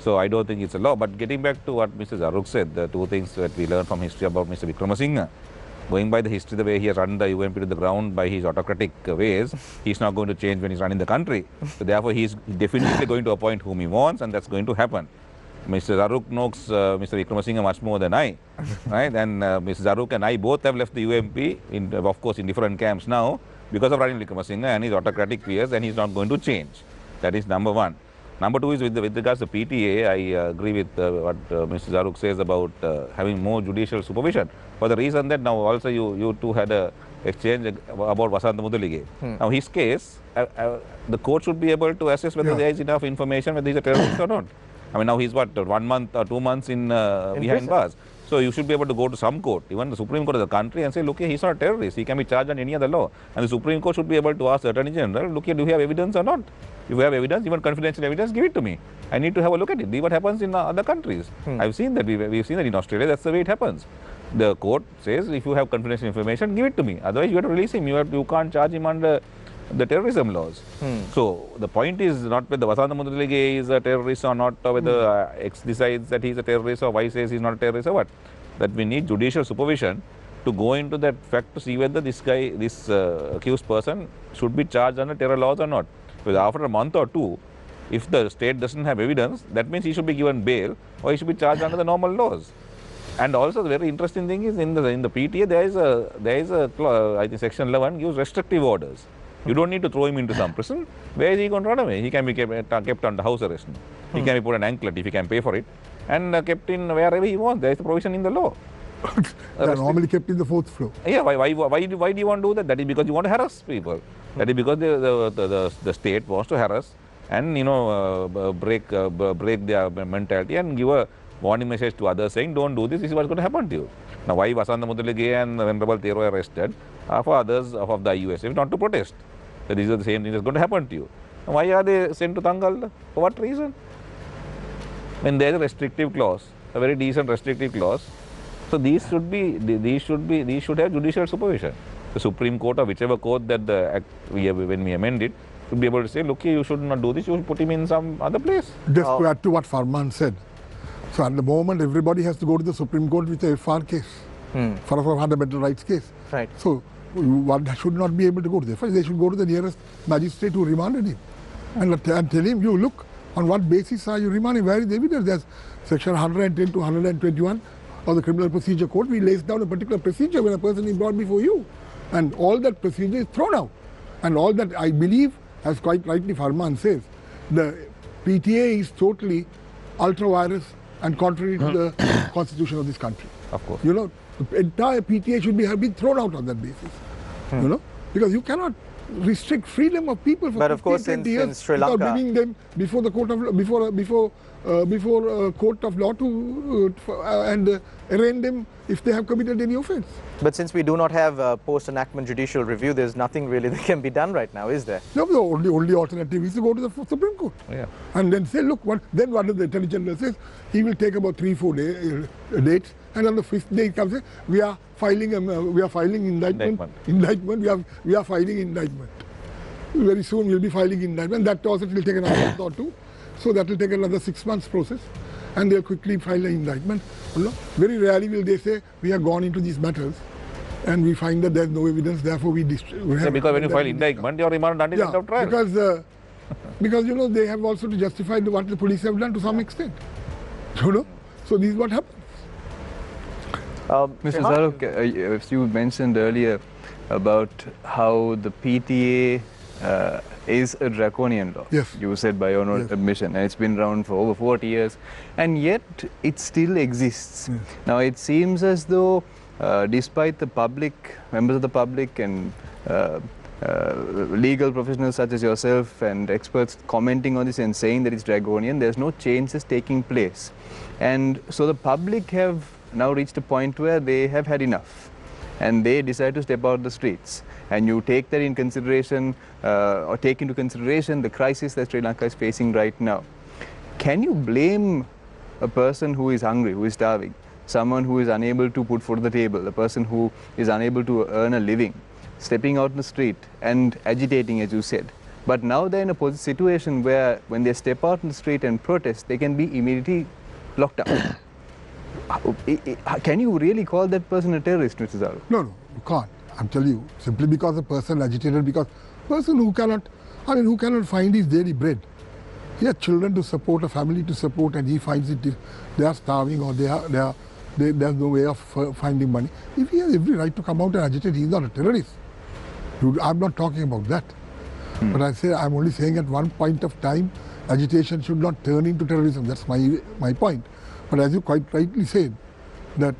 So I don't think it's a law. But getting back to what Mr. Zaruk said, the two things that we learned from history about Mr. Wickramasinghe, going by the history, the way he has run the UMP to the ground by his autocratic ways, he's not going to change when he's running the country. So therefore, he's definitely going to appoint whom he wants, and that's going to happen. Mr. Zaruk knows Mr. Wickramasinghe much more than I, right? And Mr. Zaruk and I both have left the UMP, of course, in different camps now, because of running Wickramasinghe and his autocratic fears, and he's not going to change. That is number one. Number two is with regards to PTA, I agree with what Mr. Zaruk says about having more judicial supervision. For the reason that now also you two had a exchange about Vasantha Mudalige. Now his case, the court should be able to assess whether there is enough information whether he's a terrorist or not. I mean, now he's what, 1 month or 2 months in behind bars. So you should be able to go to some court, even the Supreme Court of the country, and say, look here, he's not a terrorist. He can be charged on any other law. And the Supreme Court should be able to ask the Attorney General, look here, do you have evidence or not? If you have evidence, even confidential evidence, give it to me. I need to have a look at it. See what happens in other countries. I've seen that. We've seen that in Australia. That's the way it happens. The court says, if you have confidential information, give it to me. Otherwise, you have to release him. You can't charge him under the terrorism laws. So the point is not whether Vasantha Mudalige is a terrorist or not, or whether X decides that he's a terrorist or Y says he's not a terrorist or what. That we need judicial supervision to go into that fact to see whether this guy, this accused person should be charged under terror laws or not. Because after a month or two, if the state doesn't have evidence, that means he should be given bail or he should be charged under the normal laws. And also the very interesting thing is in the PTA there is a I think section 11 gives restrictive orders. You don't need to throw him into some prison. Where is he going to run away? He can be kept under house arrest. He can be put an anklet if he can pay for it, and kept in wherever he wants. There is a provision in the law. They are normally kept in the 4th floor. Yeah, why do you want to do that? That is because you want to harass people. That is because the state wants to harass and break their mentality and give a warning message to others saying, don't do this. This is what's going to happen to you. Now, why Vasantha Mudalige and Venerable Thero were arrested for others of the IUSF not to protest. That these are the same things that's going to happen to you. Now, why are they sent to Tangal? For what reason? When there is a restrictive clause, a very decent restrictive clause, so these should have judicial supervision. The Supreme Court or whichever court that the act when we amend it, should be able to say, look here, you should not do this, you should put him in some other place. Just to add to what Farman said. So at the moment, everybody has to go to the Supreme Court with a FR case, for a fundamental rights case. Right. So one should not be able to go to the FR. They should go to the nearest magistrate who remanded him and tell him, you look, on what basis are you remanding? Where is the evidence? There's section 110 to 121 of the Criminal Procedure Code. We lays down a particular procedure when a person is brought before you. And all that procedure is thrown out. And all that, I believe, as quite rightly Farman says, the PTA is totally ultra-virus and contrary to the constitution of this country. Of course. The entire PTA should have been thrown out on that basis. Because you cannot restrict freedom of people for 15, 20 years Sri Lanka, without bringing them before the court of before court of law to and arraign them if they have committed any offence. But since we do not have post-enactment judicial review, there's nothing really that can be done right now, is there? No, the only alternative is to go to the Supreme Court. Yeah. And then say, look, what the Attorney General says, he will take about 3-4 dates, and on the 5th day he comes and we are filing indictment. We are filing indictment. Very soon we'll be filing indictment. That also will take another month or two. So that will take another 6 months process, and they'll quickly file an indictment. Very rarely will they say, we have gone into these matters and we find that there's no evidence, therefore we have... because when you file indictment, your remand until end of trial. Because they have also to justify what the police have done to some extent. So this is what happens. Mr. Rehan? Zaruk, you mentioned earlier about how the PTA is a draconian law. Yes. You said by your own Yes. admission, and it's been around for over 40 years, and yet it still exists. Yes. Now it seems as though, despite the public, members of the public and legal professionals such as yourself and experts commenting on this and saying that it's draconian, there's no changes taking place. And so the public have now reached a point where they have had enough and they decide to step out the streets. And you take that in consideration, or take into consideration the crisis that Sri Lanka is facing right now. Can you blame a person who is hungry, who is starving, someone who is unable to put food on the table, a person who is unable to earn a living, stepping out in the street and agitating, as you said? But now they're in a situation where when they step out in the street and protest, they can be immediately locked up. Can you really call that person a terrorist, Mr. Zaru? No, you can't. I'm telling you, simply because a person agitated, because person who cannot find his daily bread. He has children to support, a family to support, and he finds it, they are starving or there's no way of finding money. If he has every right to come out and agitate, he's not a terrorist. I'm not talking about that. But I'm only saying at one point of time, agitation should not turn into terrorism. That's my point. But as you quite rightly said, that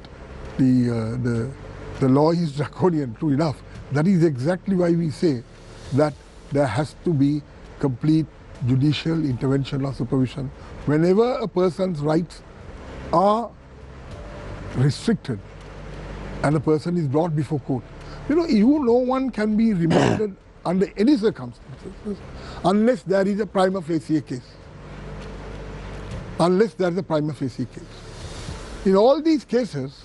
the law is draconian, true enough. That is exactly why we say that there has to be complete judicial intervention or supervision. Whenever a person's rights are restricted and a person is brought before court, no one can be remanded under any circumstances unless there is a prima facie case. Unless there is a prima facie case. In all these cases,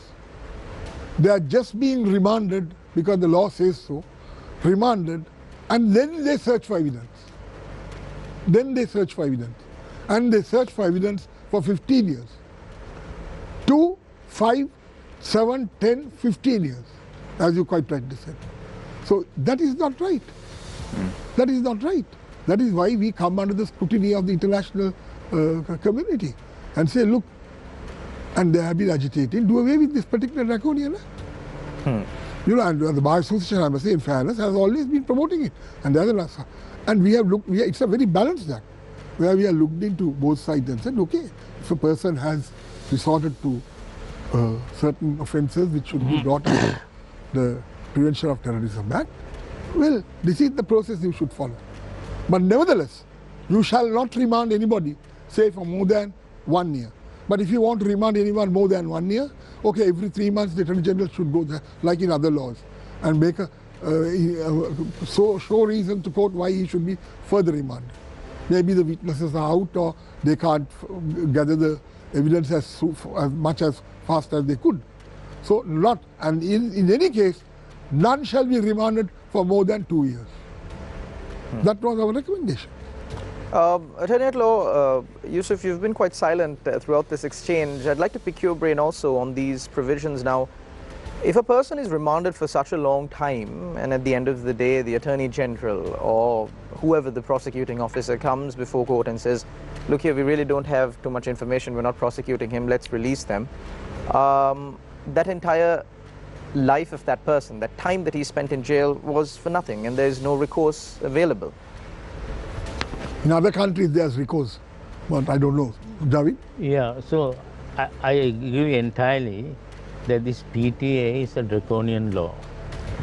they are just being remanded because the law says so, remanded, and then they search for evidence. And they search for evidence for 15 years. 2, 5, 7, 10, 15 years, as you quite rightly said. So that is not right. That is not right. That is why we come under the scrutiny of the international community and say, look, and they have been agitating, do away with this particular draconian act. And the Bar Association, I must say, in fairness, has always been promoting it. And we have looked, it's a very balanced act, where we have looked into both sides and said, okay, if a person has resorted to certain offences which should be brought under the Prevention of Terrorism Act, well, this is the process you should follow. But nevertheless, you shall not remand anybody, say, for more than 1 year. But if you want to remand anyone more than 1 year, okay, every 3 months the Attorney General should go there, like in other laws, and make show reason to court why he should be further remanded. Maybe the witnesses are out, or they can't gather the evidence as much as fast as they could. So and in any case, none shall be remanded for more than 2 years. That was our recommendation. Attorney at Law, Yusuf, you've been quite silent throughout this exchange. I'd like to pick your brain also on these provisions now. If a person is remanded for such a long time, and at the end of the day, the Attorney General or whoever the prosecuting officer comes before court and says, look here, we really don't have too much information, we're not prosecuting him, let's release them. That entire life of that person, that time that he spent in jail, was for nothing, and there's no recourse available. In other countries, there's recourse, but I don't know. Javid? Yeah, so I agree entirely that this PTA is a draconian law,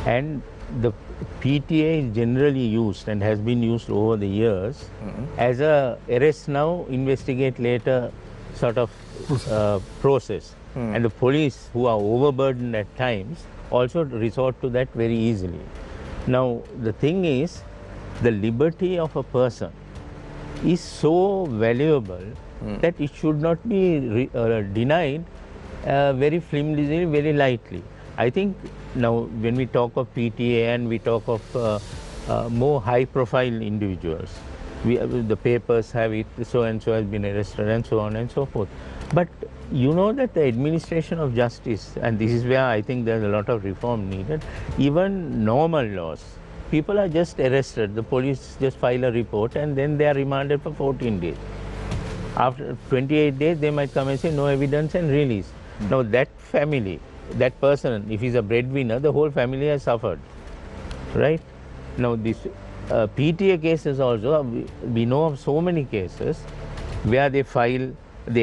and the PTA is generally used and has been used over the years as a arrest now, investigate later sort of process. And the police, who are overburdened at times, also resort to that very easily. Now, the thing is, the liberty of a person is so valuable that it should not be denied very flimsily, very lightly. I think now when we talk of PTA and we talk of more high-profile individuals, the papers have it, so-and-so has been arrested and so on and so forth. But you know that the administration of justice, and this is where I think there's a lot of reform needed, even normal laws, people are just arrested, the police just file a report and then they are remanded for 14 days. After 28 days, they might come and say no evidence and release. Now that family that person, if he's a breadwinner, the whole family has suffered, right? Now this PTA cases also, we know of so many cases where they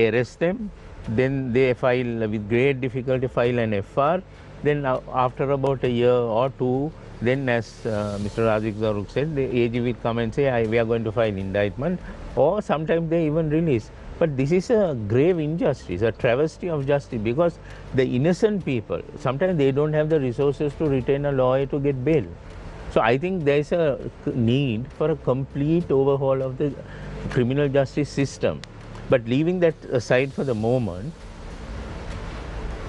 arrest them, then they file with great difficulty, file an FR, then after about a year or two, then as Mr. Razik Zaruk said, the AG will come and say, we are going to file indictment, or sometimes they even release. But this is a grave injustice, a travesty of justice, because the innocent people, sometimes they don't have the resources to retain a lawyer to get bail. So I think there is a need for a complete overhaul of the criminal justice system. But leaving that aside for the moment,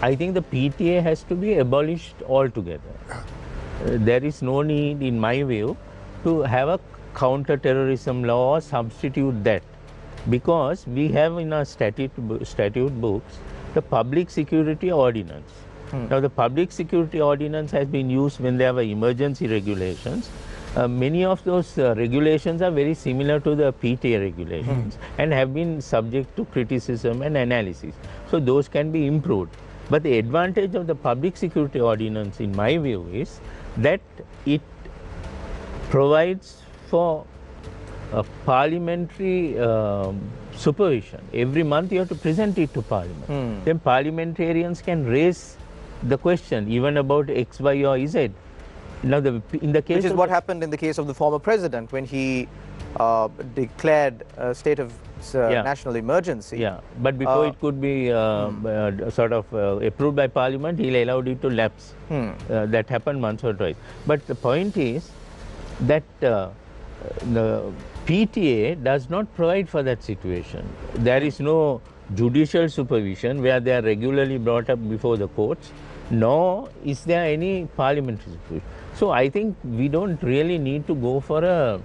I think the PTA has to be abolished altogether. There is no need, in my view, to have a counter-terrorism law or substitute that, because we have in our statute books the Public Security Ordinance. Now the Public Security Ordinance has been used when there were emergency regulations. Many of those regulations are very similar to the PTA regulations and have been subject to criticism and analysis. So those can be improved. But the advantage of the Public Security Ordinance, in my view, is that it provides for a parliamentary supervision. Every month you have to present it to Parliament. Then parliamentarians can raise the question even about X, Y or Z. Now, in the case which is what happened in the case of the former president when he declared a state of national emergency. Yeah, but before it could be sort of approved by Parliament, he allowed it to lapse. That happened once or twice. But the point is that the PTA does not provide for that situation. There is no judicial supervision where they are regularly brought up before the courts, nor is there any parliamentary supervision. So I think we don't really need to go for a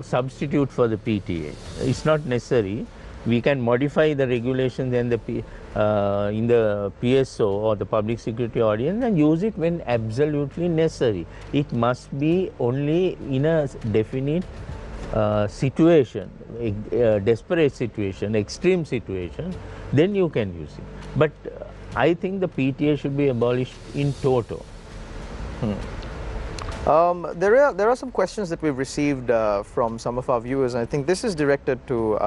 substitute for the PTA. It's not necessary. We can modify the regulations and in the PSO or the Public Security Ordinance and use it when absolutely necessary. It must be only in a definite situation, a desperate situation, extreme situation, then you can use it. But I think the PTA should be abolished in toto. There are some questions that we've received from some of our viewers, and I think this is directed to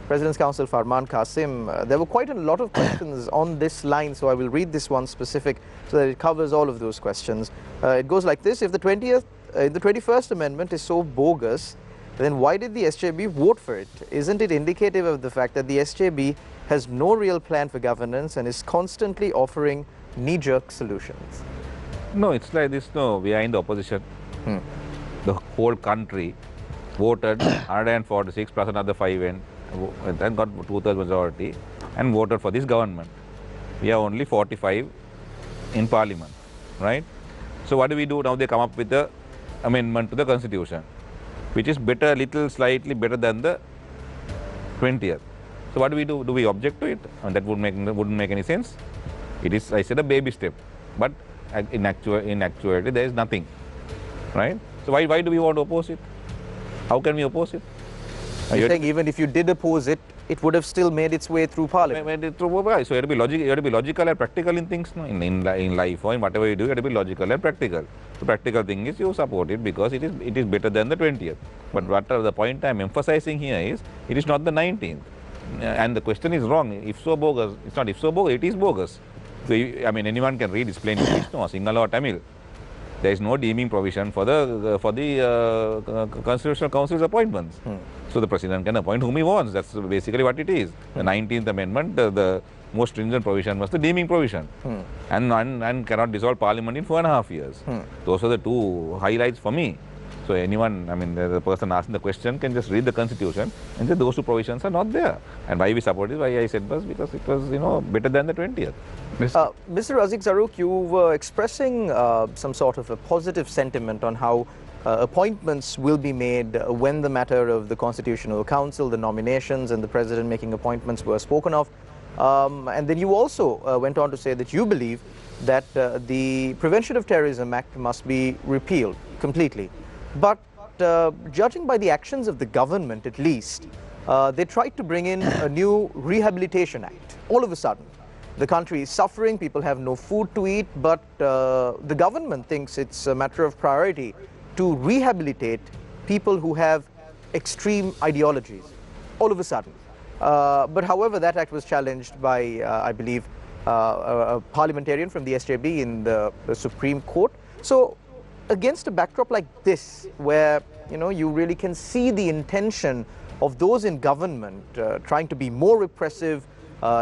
President's Counsel Farman Qasim. There were quite a lot of questions on this line, so I will read this one specific so that it covers all of those questions. It goes like this: if the 21st Amendment is so bogus, then why did the SJB vote for it? Isn't it indicative of the fact that the SJB has no real plan for governance and is constantly offering knee-jerk solutions? No, it's like this. No, we are in the opposition. The whole country voted 146 plus another 5 and then got 2/3 majority and voted for this government. We are only 45 in Parliament, right? So what do? Now they come up with the amendment to the Constitution, which is better, slightly better than the 20th. So what do? Do we object to it? And that wouldn't make any sense. It is, I said, a baby step, but in actuality there is nothing, right? So why do we want to oppose it? How can we oppose it? You're saying even if you did oppose it, it would have still made its way through Parliament. So you have to be logical and practical in things, no? In life or in whatever you do, you have to be logical and practical. The practical thing is you support it because it is better than the 20th. But what the point I am emphasizing here is it is not the 19th, and the question is wrong. If so bogus, it's not if so bogus, it is bogus. So I mean, anyone can read, explain English, no, Sinhala or Tamil. There is no deeming provision for the Constitutional Council's appointments. So the President can appoint whom he wants. That's basically what it is. The 19th Amendment, the most stringent provision was the deeming provision, and cannot dissolve Parliament in 4.5 years. Those are the two highlights for me. So anyone, I mean, the person asking the question can just read the Constitution and say those two provisions are not there. And why we support it, why I said was because it was, better than the 20th. Mr. Razik Zaruk, you were expressing some sort of a positive sentiment on how appointments will be made when the matter of the Constitutional Council, the nominations and the President making appointments were spoken of. And then you also went on to say that you believe that the Prevention of Terrorism Act must be repealed completely. But judging by the actions of the government, at least, they tried to bring in a new Rehabilitation Act all of a sudden. the country is suffering, people have no food to eat, but the government thinks it's a matter of priority to rehabilitate people who have extreme ideologies all of a sudden. But however, that act was challenged by, I believe, a parliamentarian from the SJB in the Supreme Court. So against a backdrop like this, where you really can see the intention of those in government trying to be more repressive,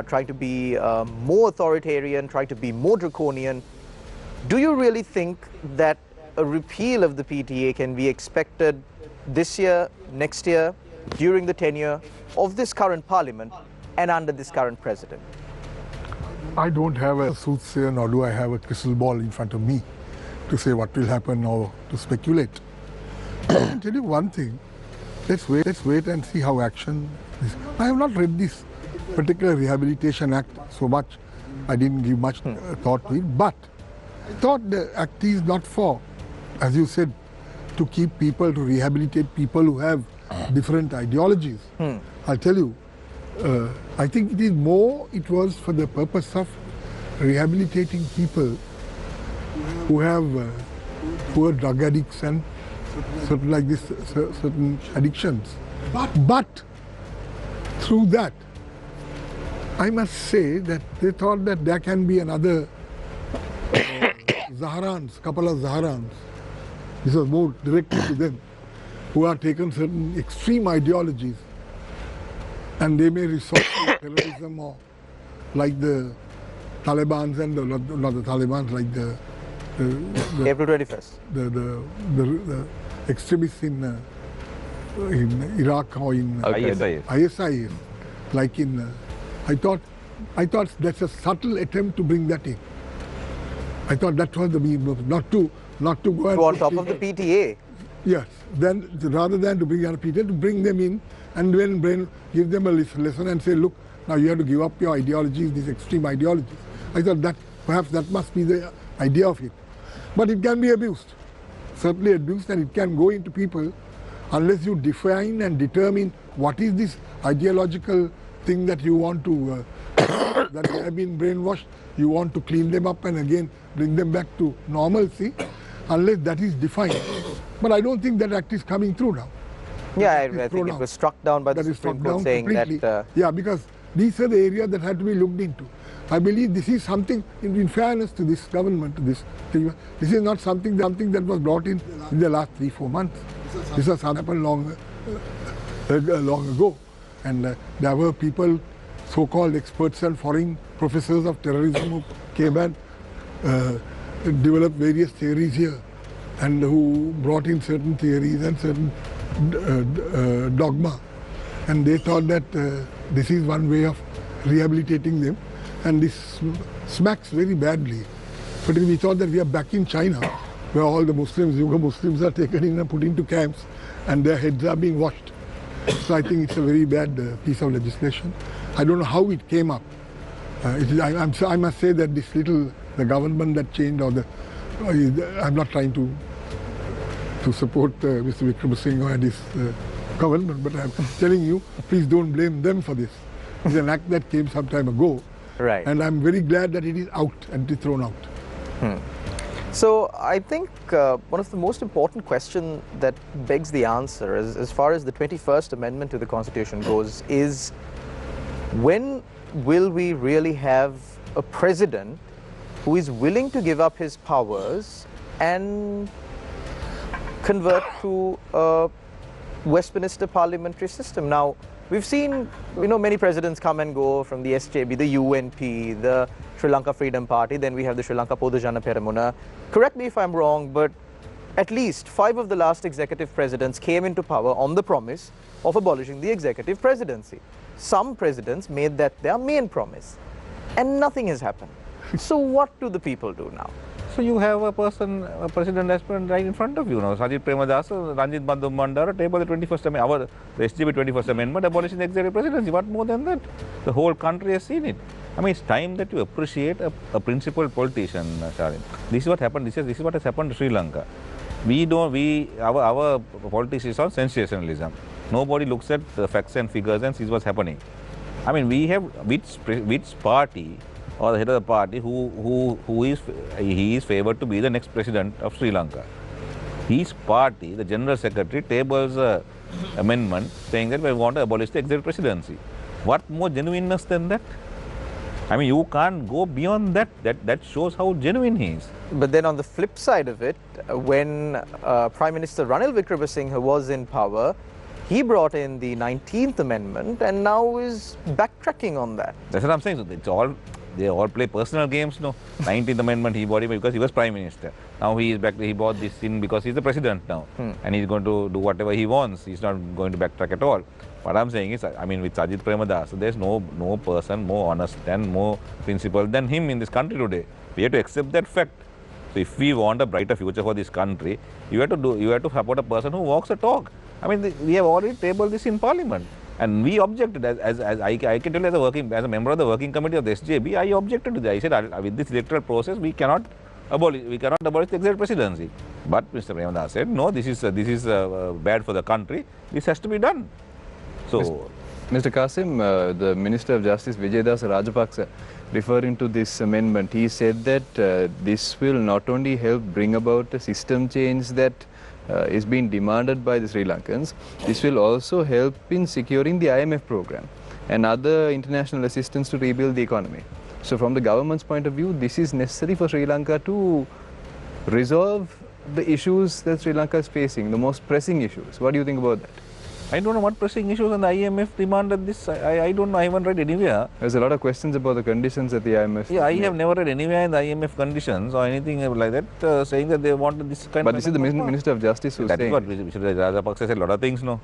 trying to be more authoritarian, trying to be more draconian, do you really think that a repeal of the PTA can be expected this year, next year, during the tenure of this current parliament and under this current president? I don't have a soothsayer, nor do I have a crystal ball in front of me to say what will happen or to speculate. I can tell you one thing. Let's wait and see how action is. I have not read this particular Rehabilitation Act so much. I didn't give much thought to it, but I thought the act is not for, as you said, to keep people, to rehabilitate people who have different ideologies. I'll tell you, I think it was for the purpose of rehabilitating people who are drug addicts and certain addictions. But through that, I must say that they thought that there can be another Zaharans, couple of Zaharans. This was more directed to them, who are taken certain extreme ideologies, and they may resort to terrorism or like the Talibans and not the Talibans, like the April 21st. The extremists in Iraq or in ISIS, like in. I thought that's a subtle attempt to bring that in. I thought that was the mean, not to go and on top of the PTA. Yes. Then rather than to bring on PTA, to bring them in and then give them a lesson and say, look, now you have to give up your ideologies, these extreme ideologies. I thought that perhaps that must be the idea of it. But it can be abused, certainly abused, and it can go into people unless you define and determine what is this ideological thing that you want to, that they have been brainwashed, you want to clean them up and again bring them back to normalcy, unless that is defined. But I don't think that act is coming through now. Yeah, I think it was struck down by the Supreme Court saying completely. That... yeah, because these are the areas that had to be looked into. I believe this is something, in fairness to this government, to this thing, this is not something that was brought in the last 3-4 months. This has happened long ago. And there were people, so-called experts and foreign professors of terrorism who came and developed various theories here and who brought in certain theories and certain dogma. And they thought that this is one way of rehabilitating them. And this smacks very badly. But we thought that we are back in China, where all the Muslims, Uyghur Muslims are taken in and put into camps and their heads are being washed. So I think it's a very bad piece of legislation. I don't know how it came up. I must say that the government that changed, I'm not trying to support Mr. Wickremesinghe and his government, but I'm telling you, please don't blame them for this. It's an act that came some time ago. Right. And I'm very glad that it is out and it is thrown out. So I think one of the most important questions that begs the answer, as far as the 21st Amendment to the Constitution goes, is when will we really have a president who is willing to give up his powers and convert to a Westminster parliamentary system? Now, we've seen, many presidents come and go from the SJB, the UNP, the Sri Lanka Freedom Party, then we have the Sri Lanka Podujana Peramuna. Correct me if I'm wrong, but at least 5 of the last executive presidents came into power on the promise of abolishing the executive presidency. Some presidents made that their main promise, and nothing has happened. So what do the people do now? So you have a president aspirant right in front of you now. Sajid Premadasa, Ranjit Bandhu table the 21st Amendment, the SGB 21st Amendment, abolishing the executive presidency. What more than that? The whole country has seen it. I mean, it's time that you appreciate a principled politician, Sharin. This is what happened. This is what has happened to Sri Lanka. Our politics is all sensationalism. Nobody looks at the facts and figures and sees what's happening. I mean, we have which party or the head of the party who is favored to be the next president of Sri Lanka. His party, the general secretary, tables a amendment saying that we want to abolish the executive presidency. What more genuineness than that? I mean, you can't go beyond that. That shows how genuine he is. But then on the flip side of it, when Prime Minister Ranil Wickremesinghe was in power, he brought in the 19th Amendment and now is backtracking on that. That's what I'm saying. So it's all, they all play personal games, no? 19th Amendment he bought it because he was Prime Minister. Now he is back, he bought this in because he's the President now. And he's going to do whatever he wants. He's not going to backtrack at all. What I'm saying is, I mean, with Sajid Premadasa, there's no person more honest and more principled than him in this country today. We have to accept that fact. So if we want a brighter future for this country, you have to support a person who walks the talk. I mean, we have already tabled this in Parliament, and we objected as I can tell you as a member of the working committee of the SJB, I objected to that. I said, with this electoral process, we cannot abolish the executive presidency. But Mr. Premadasa said, no, this is bad for the country. This has to be done. So, Mr. Kasim, the Minister of Justice Vijayadasa Rajapaksa, referring to this amendment, he said that this will not only help bring about a system change that is being demanded by the Sri Lankans, this will also help in securing the IMF program and other international assistance to rebuild the economy. So from the government's point of view, this is necessary for Sri Lanka to resolve the issues that Sri Lanka is facing, the most pressing issues. What do you think about that? I don't know what pressing issues and the IMF demanded this. I don't know. I haven't read anywhere. There's a lot of questions about the conditions at the IMF. Yeah, I have never read anywhere in the IMF conditions or anything like that saying that they wanted this kind of. But this is the Minister of Justice who's saying. That is what Mr. Rajapaksa said a lot of things, no?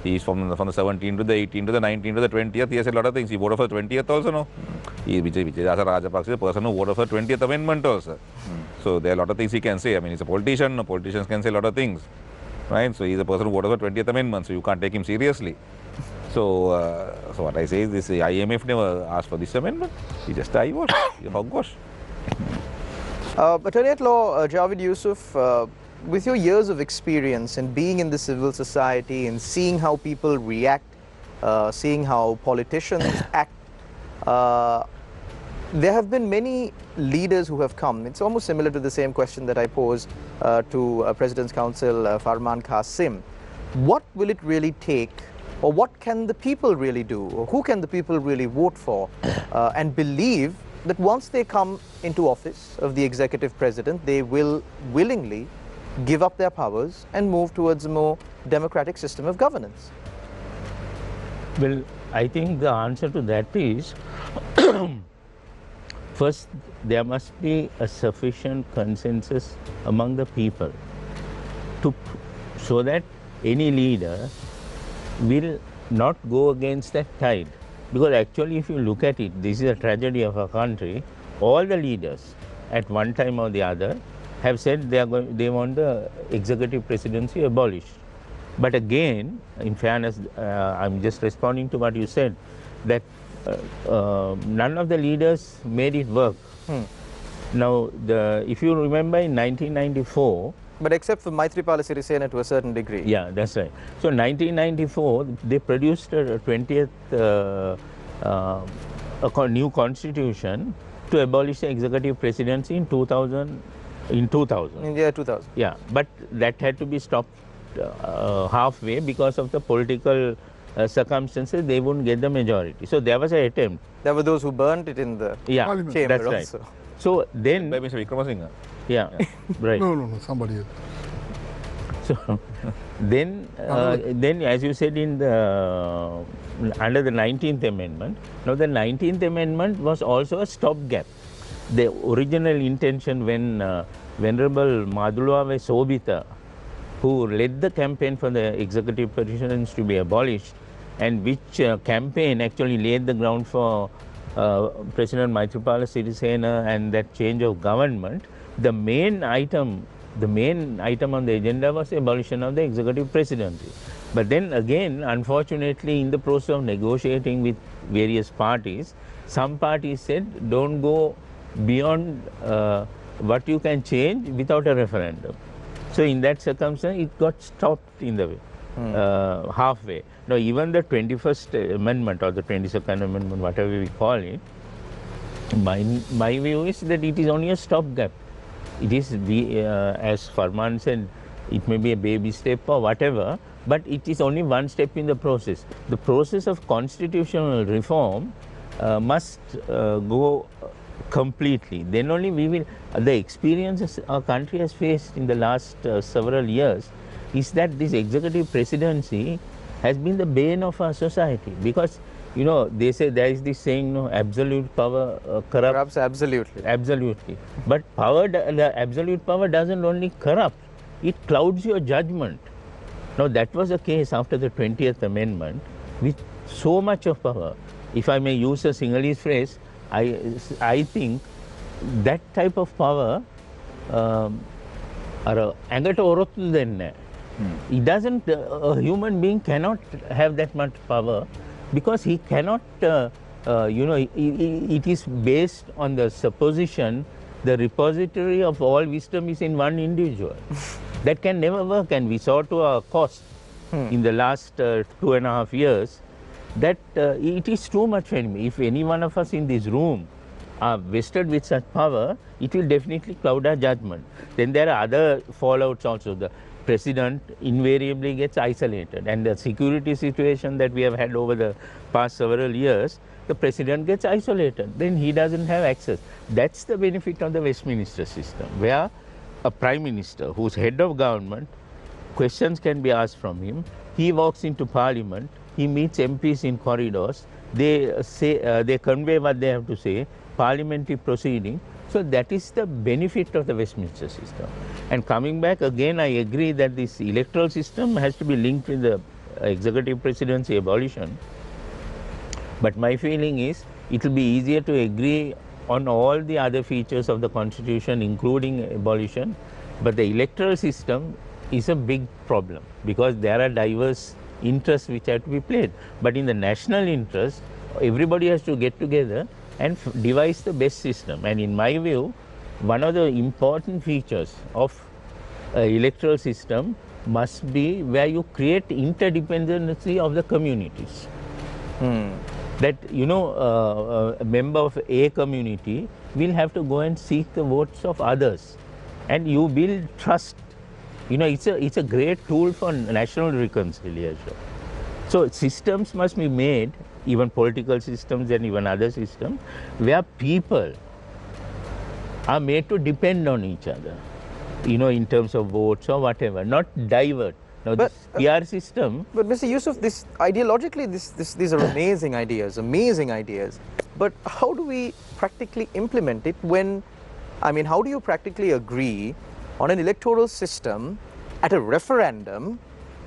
He's from the 17th to the 18th to the 19th to the 20th. He has said a lot of things. He voted for the 20th also, no? Vijayadasa Rajapaksa is a person who voted for the 20th Amendment also. So there are a lot of things he can say. I mean, he's a politician. No? Politicians can say a lot of things. Right? So he's a person who voted for 20th Amendment, so you can't take him seriously. So, so what I say is this: the IMF never asked for this amendment. He just eyewash, hogwash. Attorney at Law Javed Yusuf, with your years of experience and being in the civil society and seeing how people react, seeing how politicians act, there have been many leaders who have come. It's almost similar to the same question that I posed to President's Counsel Farman Qasim. What will it really take, or what can the people really do, or who can the people really vote for and believe that once they come into office of the executive president, they will willingly give up their powers and move towards a more democratic system of governance? Well, I think the answer to that is first, there must be a sufficient consensus among the people so that any leader will not go against that tide. Because actually, if you look at it, this is a tragedy of our country. All the leaders at one time or the other have said they want the executive presidency abolished. But again, in fairness, I'm just responding to what you said, that none of the leaders made it work. Now, if you remember in 1994... But except for Maithripala Sirisena to a certain degree. Yeah, that's right. So, 1994, they produced a 20th new constitution to abolish the executive presidency in 2000. In the year 2000. Yeah, but that had to be stopped halfway because of the political circumstances. They wouldn't get the majority. So there was an attempt. There were those who burnt it in the chamber that's right. also. So then... By Mr. Wickremesinghe. Yeah, right. No, somebody else. So then, as you said, in the under the 19th Amendment, now the 19th Amendment was also a stopgap. The original intention when Venerable Madhulave Sobhita, who led the campaign for the executive presidency to be abolished, and which campaign actually laid the ground for President Maithripala Sirisena and that change of government, the main item on the agenda was the abolition of the executive presidency. But then again, unfortunately, in the process of negotiating with various parties, some parties said, don't go beyond what you can change without a referendum. So in that circumstance, it got stopped in the way, halfway. Now, even the 21st Amendment or the 22nd Amendment, whatever we call it, My view is that it is only a stopgap. It is, as Farman said, it may be a baby step or whatever, but it is only one step in the process. The process of constitutional reform must go completely. Then only we will, the experiences our country has faced in the last several years is that this executive presidency has been the bane of our society, because you know, they say there is this saying, no, absolute power corrupts. Absolutely. Absolutely. But power, the absolute power doesn't only corrupt, it clouds your judgment. Now that was the case after the 20th Amendment with so much of power. If I may use a Sinhalese phrase, I think that type of power, it doesn't, a human being cannot have that much power, because he cannot, you know, it is based on the supposition the repository of all wisdom is in one individual. That can never work, and we saw to our cost in the last 2.5 years that it is too much for him. If any one of us in this room are vested with such power, it will definitely cloud our judgment. Then there are other fallouts also. The president invariably gets isolated, and the security situation that we have had over the past several years, the president gets isolated, then he doesn't have access. That's the benefit of the Westminster system, where a prime minister who's head of government, questions can be asked from him, he walks into parliament, he meets MPs in corridors, they say, they convey what they have to say, parliamentary proceeding. So that is the benefit of the Westminster system. And coming back again, I agree that this electoral system has to be linked with the executive presidency abolition. But my feeling is it will be easier to agree on all the other features of the constitution, including abolition. But the electoral system is a big problem, because there are diverse interests which have to be played. But in the national interest, everybody has to get together and devise the best system. And in my view, one of the important features of an electoral system must be where you create interdependency of the communities. That, you know, a member of a community will have to go and seek the votes of others, and you build trust. You know, it's a great tool for national reconciliation. So systems must be made, even political systems and even other systems, where people are made to depend on each other, you know, in terms of votes or whatever, not divert. Now, But, this PR system... But Mr. Yusuf, this ideologically, these are amazing ideas. But how do we practically implement it when, I mean, how do you practically agree on an electoral system at a referendum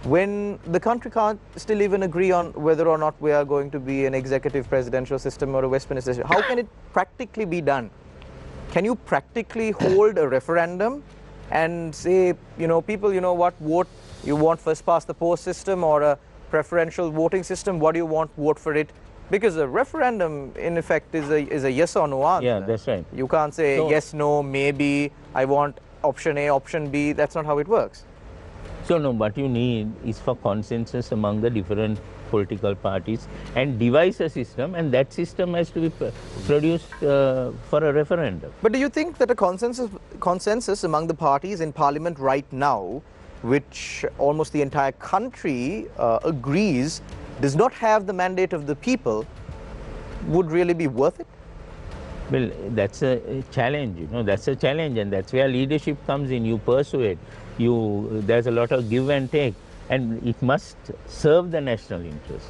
when the country can't still even agree on whether or not we are going to be an executive presidential system or a Westminster system? How can it practically be done? Can you practically hold a referendum and say, you know, people, you know what, vote, you want first past the post system or a preferential voting system, what do you want, vote for it? Because a referendum, in effect, is a yes or no answer. Yeah, that's right. You can't say So, yes, no, maybe, I want option A, option B. That's not how it works. So no, what you need is for consensus among the different political parties and devise a system, and that system has to be produced for a referendum. But do you think that a consensus among the parties in parliament right now, which almost the entire country agrees does not have the mandate of the people, would really be worth it? Well, that's a challenge, you know, that's a challenge, and that's where leadership comes in. You persuade, there's a lot of give and take, and it must serve the national interest.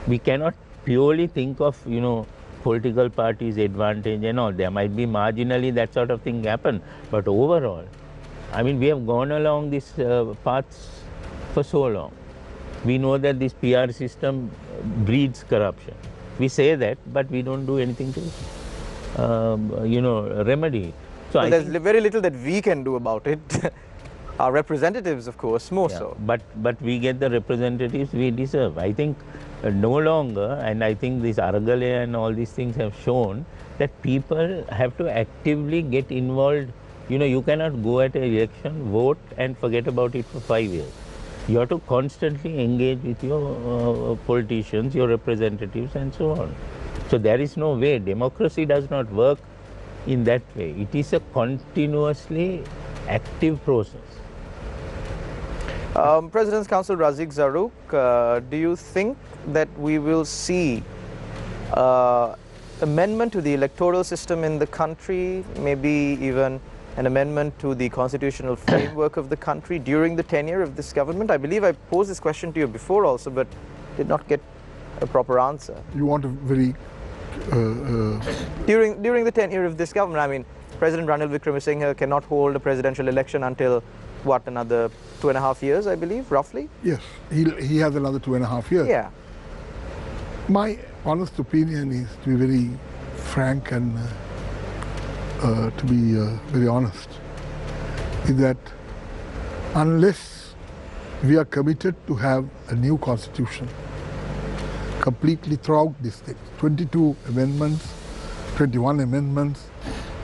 We cannot purely think of, you know, political parties' advantage and all. There might be marginally that sort of thing happen, but overall, I mean, we have gone along this path for so long. We know that this PR system breeds corruption. We say that, but we don't do anything to, you know, remedy. So well, there's very little that we can do about it. Our representatives, of course, more so. But we get the representatives we deserve. I think no longer, and I think this Argale and all these things have shown that people have to actively get involved. You know, you cannot go at an election, vote and forget about it for 5 years. You have to constantly engage with your politicians, your representatives and so on. So there is no way. Democracy does not work in that way. It is a continuously active process. President's Counsel Razik Zaruk, do you think that we will see amendment to the electoral system in the country, maybe even an amendment to the constitutional framework of the country during the tenure of this government? I believe I posed this question to you before also, but did not get a proper answer. You want a very... During the tenure of this government, I mean, President Ranil Wickremesinghe cannot hold a presidential election until, what, another 2.5 years, I believe, roughly? Yes, he has another 2.5 years. Yeah. My honest opinion is, to be very frank and to be very honest, is that unless we are committed to have a new constitution completely throughout this thing, 22 amendments, 21 amendments,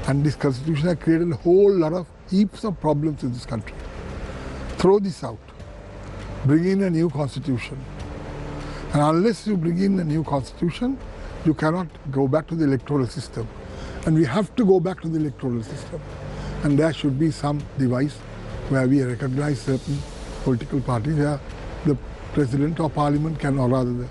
and this constitution has created a whole lot of heaps of problems in this country. Throw this out, bring in a new constitution. And unless you bring in a new constitution, you cannot go back to the electoral system. And we have to go back to the electoral system. And there should be some device where we recognize certain political parties, where the president or parliament can, or rather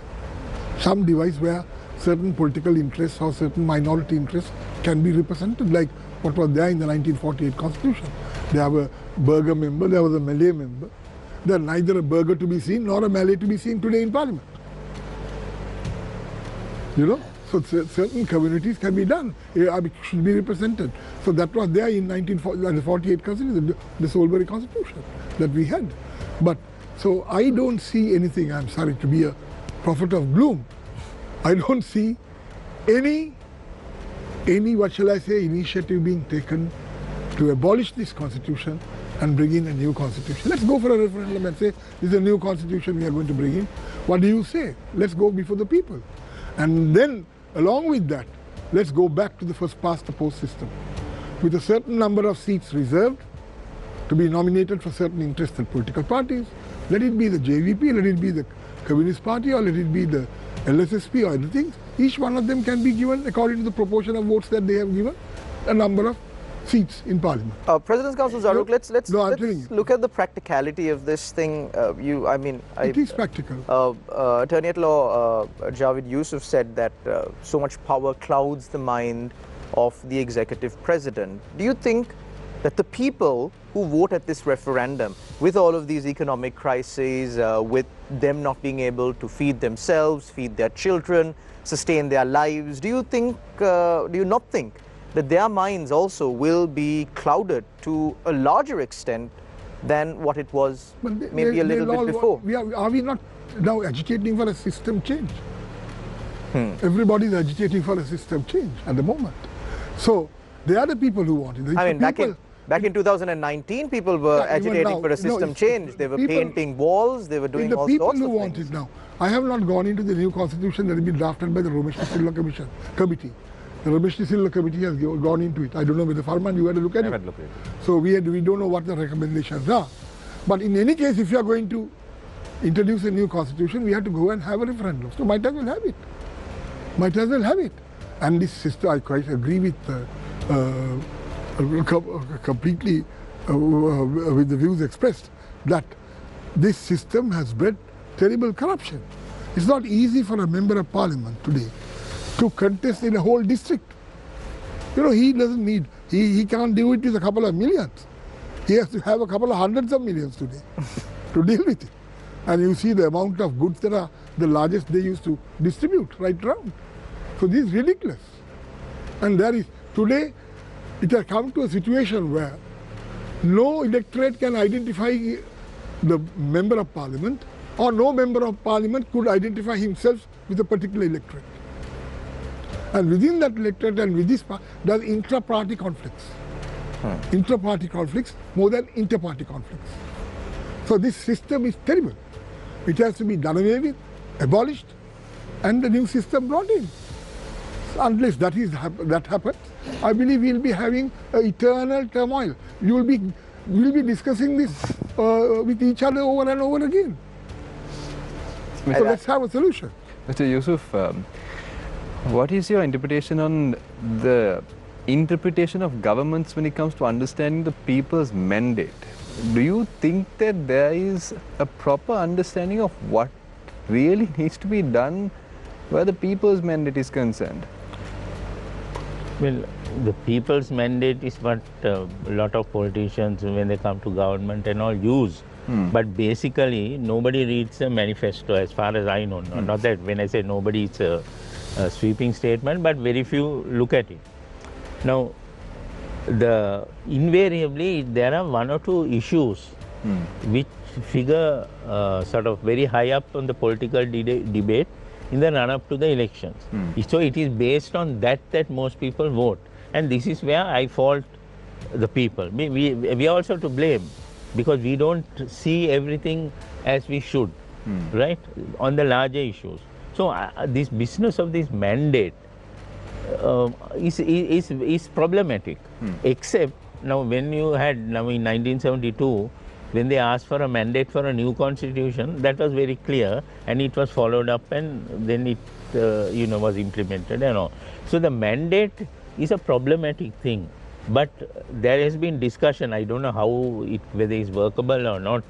some device where certain political interests or certain minority interests can be represented, like what was there in the 1948 constitution. There was a Burgher member, there was a Malay member. There is neither a Burgher to be seen nor a Malay to be seen today in parliament. You know, so certain communities can be done, should be represented. So that was there in 1948 constitution, the Salisbury constitution that we had. But so I don't see anything, I'm sorry to be a prophet of gloom, I don't see any, what shall I say, initiative being taken to abolish this constitution and bring in a new constitution. Let's go for a referendum and say, this is a new constitution we are going to bring in. What do you say? Let's go before the people. And then, along with that, let's go back to the first past the post system, with a certain number of seats reserved to be nominated for certain interested political parties. Let it be the JVP, let it be the Communist Party, or let it be the LSSP or anything. Each one of them can be given, according to the proportion of votes that they have given, a number of seats in parliament. President's Counsel Zaruk, let's look at the practicality of this thing. It is practical. Attorney at Law Javed Yusuf said that so much power clouds the mind of the executive president. Do you think that the people who vote at this referendum, with all of these economic crises, with them not being able to feed themselves, feed their children, sustain their lives, do you not think that their minds also will be clouded to a larger extent than what it was maybe a little bit before? Are we not now agitating for a system change? Everybody is agitating for a system change at the moment. So they are the people who want it. I mean, back in 2019, people were agitating for a system change. They were painting walls, they were doing all sorts of things. The people who want it now. I have not gone into the new constitution that has been drafted by the Ramesh Silva Committee. The Ramesh Silva Committee has gone into it. I don't know whether Farman, you had to look at it. I had looked at it. So we don't know what the recommendations are. But in any case, if you are going to introduce a new constitution, we have to go and have a referendum. So might as well have it. Might as well have it. And this system, I quite agree with completely with the views expressed, that this system has bred terrible corruption. It's not easy for a member of parliament today to contest in a whole district. You know, he doesn't need, he can't do it with a couple of millions. He has to have a couple of hundreds of millions today to deal with it. And you see the amount of goods that are the largest they used to distribute right around. So this is ridiculous. And there is, today, it has come to a situation where no electorate can identify the member of parliament, or no member of parliament could identify himself with a particular electorate. And within that electorate and with this, there are intra-party conflicts. Intra-party conflicts more than inter-party conflicts. So this system is terrible. It has to be done away with, abolished, and the new system brought in. Unless that happens, I believe we'll be having eternal turmoil. We'll be discussing this with each other over and over again. So let's have a solution. Mr. Yusuf, What is your interpretation on the interpretation of governments when it comes to understanding the people's mandate? Do you think that there is a proper understanding of what really needs to be done where the people's mandate is concerned? Well, the people's mandate is what a lot of politicians, when they come to government and all, use. But basically, nobody reads a manifesto, as far as I know. Not that when I say nobody, it's a sweeping statement, but very few look at it. Now, invariably, there are one or two issues which figure sort of very high up on the political debate in the run-up to the elections. So it is based on that most people vote. And this is where I fault the people. We are also to blame, because we don't see everything as we should, right, on the larger issues. So this business of this mandate is problematic, except now when you had, now in 1972, when they asked for a mandate for a new constitution, that was very clear, and it was followed up, and then it was implemented and all. So the mandate is a problematic thing, but there has been discussion. I don't know whether it's workable or not,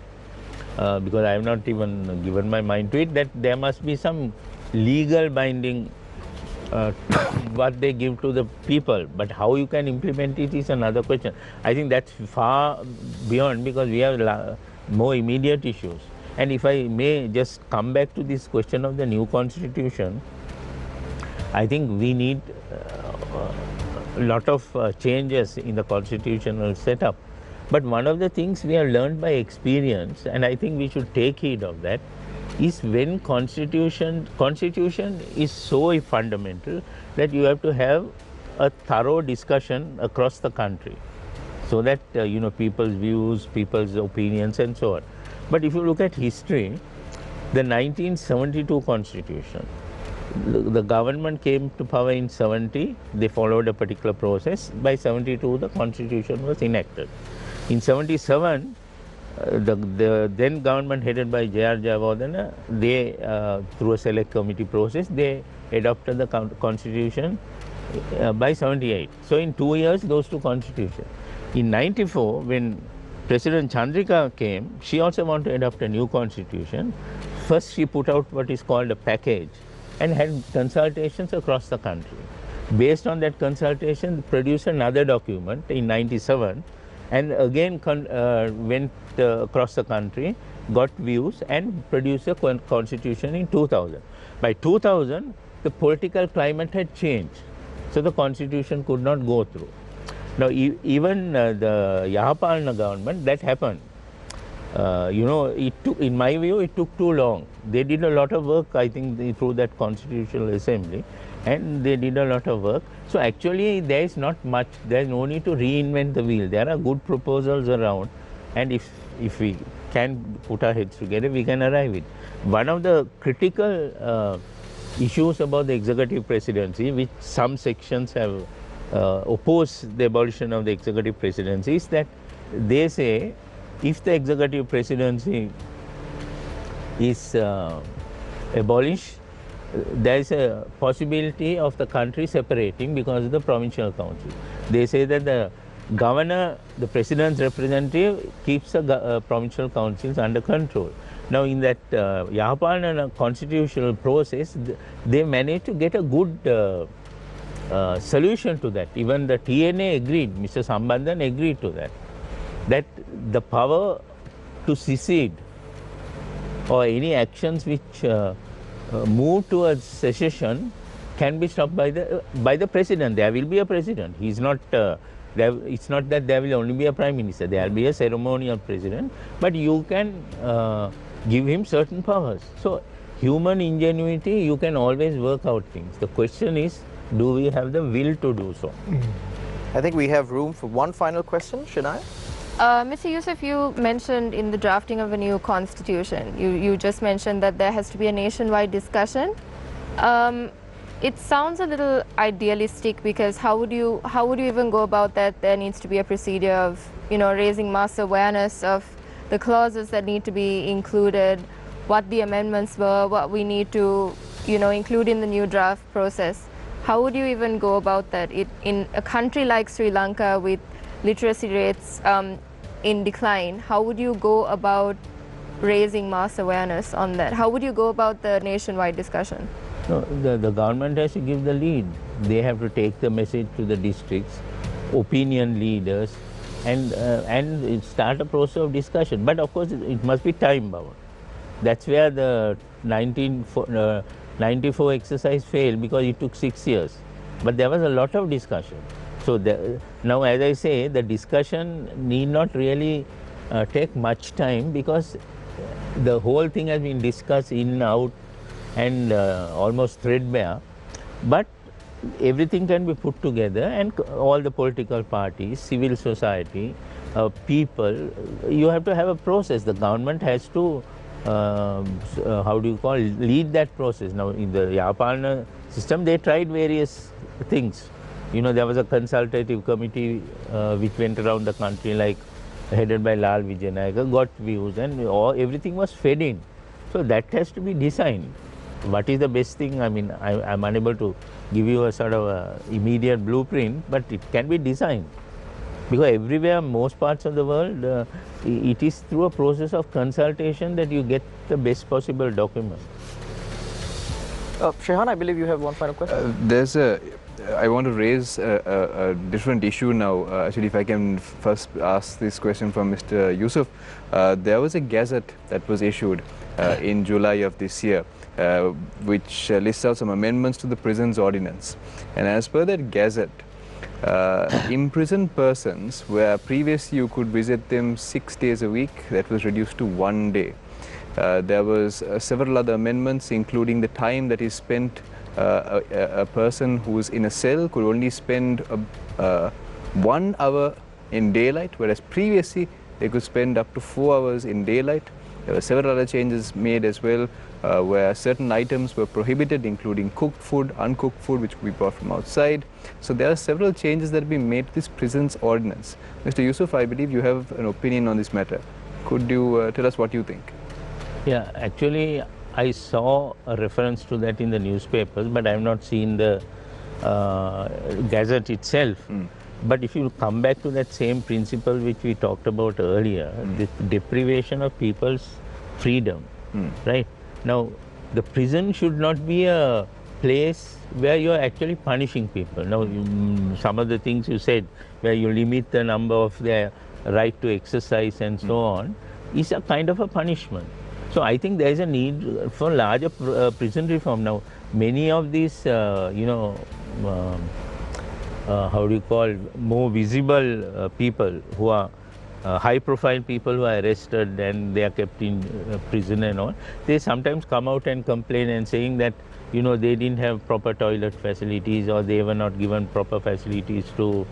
because I have not even given my mind to it, that there must be some legal binding what they give to the people, but how you can implement it is another question. I think that's far beyond, because we have more immediate issues. And if I may just come back to this question of the new constitution, I think we need a lot of changes in the constitutional setup. But one of the things we have learned by experience, and I think we should take heed of that, is when constitution is so fundamental that you have to have a thorough discussion across the country, so that people's views, people's opinions and so on. But if you look at history, the 1972 constitution, the government came to power in 70, they followed a particular process. By 72 the constitution was enacted. In 77 the then government headed by J.R. Jayawardena, they through a select committee process, they adopted the constitution by 78. So in 2 years those two constitutions. In 94, when President Chandrika came, she also wanted to adopt a new constitution. First she put out what is called a package and had consultations across the country. Based on that consultation, produced another document in 97, and again went across the country, got views, and produced a constitution in 2000. By 2000, the political climate had changed, so the constitution could not go through. Now, even the Yahapalana government, that happened. It took, in my view, it took too long. They did a lot of work, I think, through that constitutional assembly, and they did a lot of work. So actually, there is not much. There is no need to reinvent the wheel. There are good proposals around, and if we can put our heads together, we can arrive at it. One of the critical issues about the executive presidency, which some sections have opposed the abolition of the executive presidency, is that they say if the executive presidency is abolished, there is a possibility of the country separating because of the provincial council. They say that the governor, the president's representative, keeps the provincial councils under control. Now, in that Yahapalana constitutional process, they managed to get a good solution to that. Even the TNA agreed, Mr. Sambandhan agreed to that the power to secede or any actions which move towards secession can be stopped by the president. There will be a president. He is not. It's not that there will only be a prime minister. There will be a ceremonial president, but you can give him certain powers. So, human ingenuity, you can always work out things. The question is, do we have the will to do so? I think we have room for one final question. Shania? Mr. Yusuf, you mentioned in the drafting of a new constitution, you just mentioned that there has to be a nationwide discussion. It sounds a little idealistic, because how would you even go about that? There needs to be a procedure of raising mass awareness of the clauses that need to be included, what the amendments were, what we need to include in the new draft process. how would you even go about that? In a country like Sri Lanka with literacy rates in decline, how would you go about raising mass awareness on that? How would you go about the nationwide discussion? No, the government has to give the lead. They have to take the message to the districts, opinion leaders, and start a process of discussion. But of course, it must be time bound. That's where the 1994 exercise failed, because it took 6 years. But there was a lot of discussion. So now, as I say, the discussion need not really take much time, because the whole thing has been discussed in and out and almost threadbare. But everything can be put together, and all the political parties, civil society, people, you have to have a process. The government has to, lead that process. Now, in the Yapana system, they tried various things. You know, there was a consultative committee which went around the country, like headed by Lal Vijayanagara, got views, and everything was fed in. So that has to be designed. What is the best thing? I mean, I'm unable to give you a sort of immediate blueprint, but it can be designed. Because everywhere, most parts of the world, it is through a process of consultation that you get the best possible document. Shehan, I believe you have one final question. I want to raise a different issue now. Actually, if I can first ask this question from Mr. Yusuf. There was a gazette that was issued in July of this year, which lists out some amendments to the prisons ordinance. And as per that gazette, imprisoned persons, where previously you could visit them 6 days a week, that was reduced to 1 day. There was several other amendments, including the time that is spent. A person who is in a cell could only spend 1 hour in daylight, whereas previously they could spend up to 4 hours in daylight. There were several other changes made as well, where certain items were prohibited, including cooked food, uncooked food, which could be brought from outside. So there are several changes that have been made to this prisons ordinance. Mr. Yusuf, I believe you have an opinion on this matter. Could you tell us what you think? Yeah, actually, I saw a reference to that in the newspapers, but I have not seen the gazette itself. But if you come back to that same principle which we talked about earlier, the deprivation of people's freedom, right? Now, the prison should not be a place where you are actually punishing people. Now, some of the things you said, where you limit the number of their right to exercise and so on, is a kind of a punishment. So I think there is a need for larger prison reform. Now, many of these, more visible people who are high-profile people who are arrested and they are kept in prison and all, they sometimes come out and complain and saying that, you know, they didn't have proper toilet facilities, or they were not given proper facilities to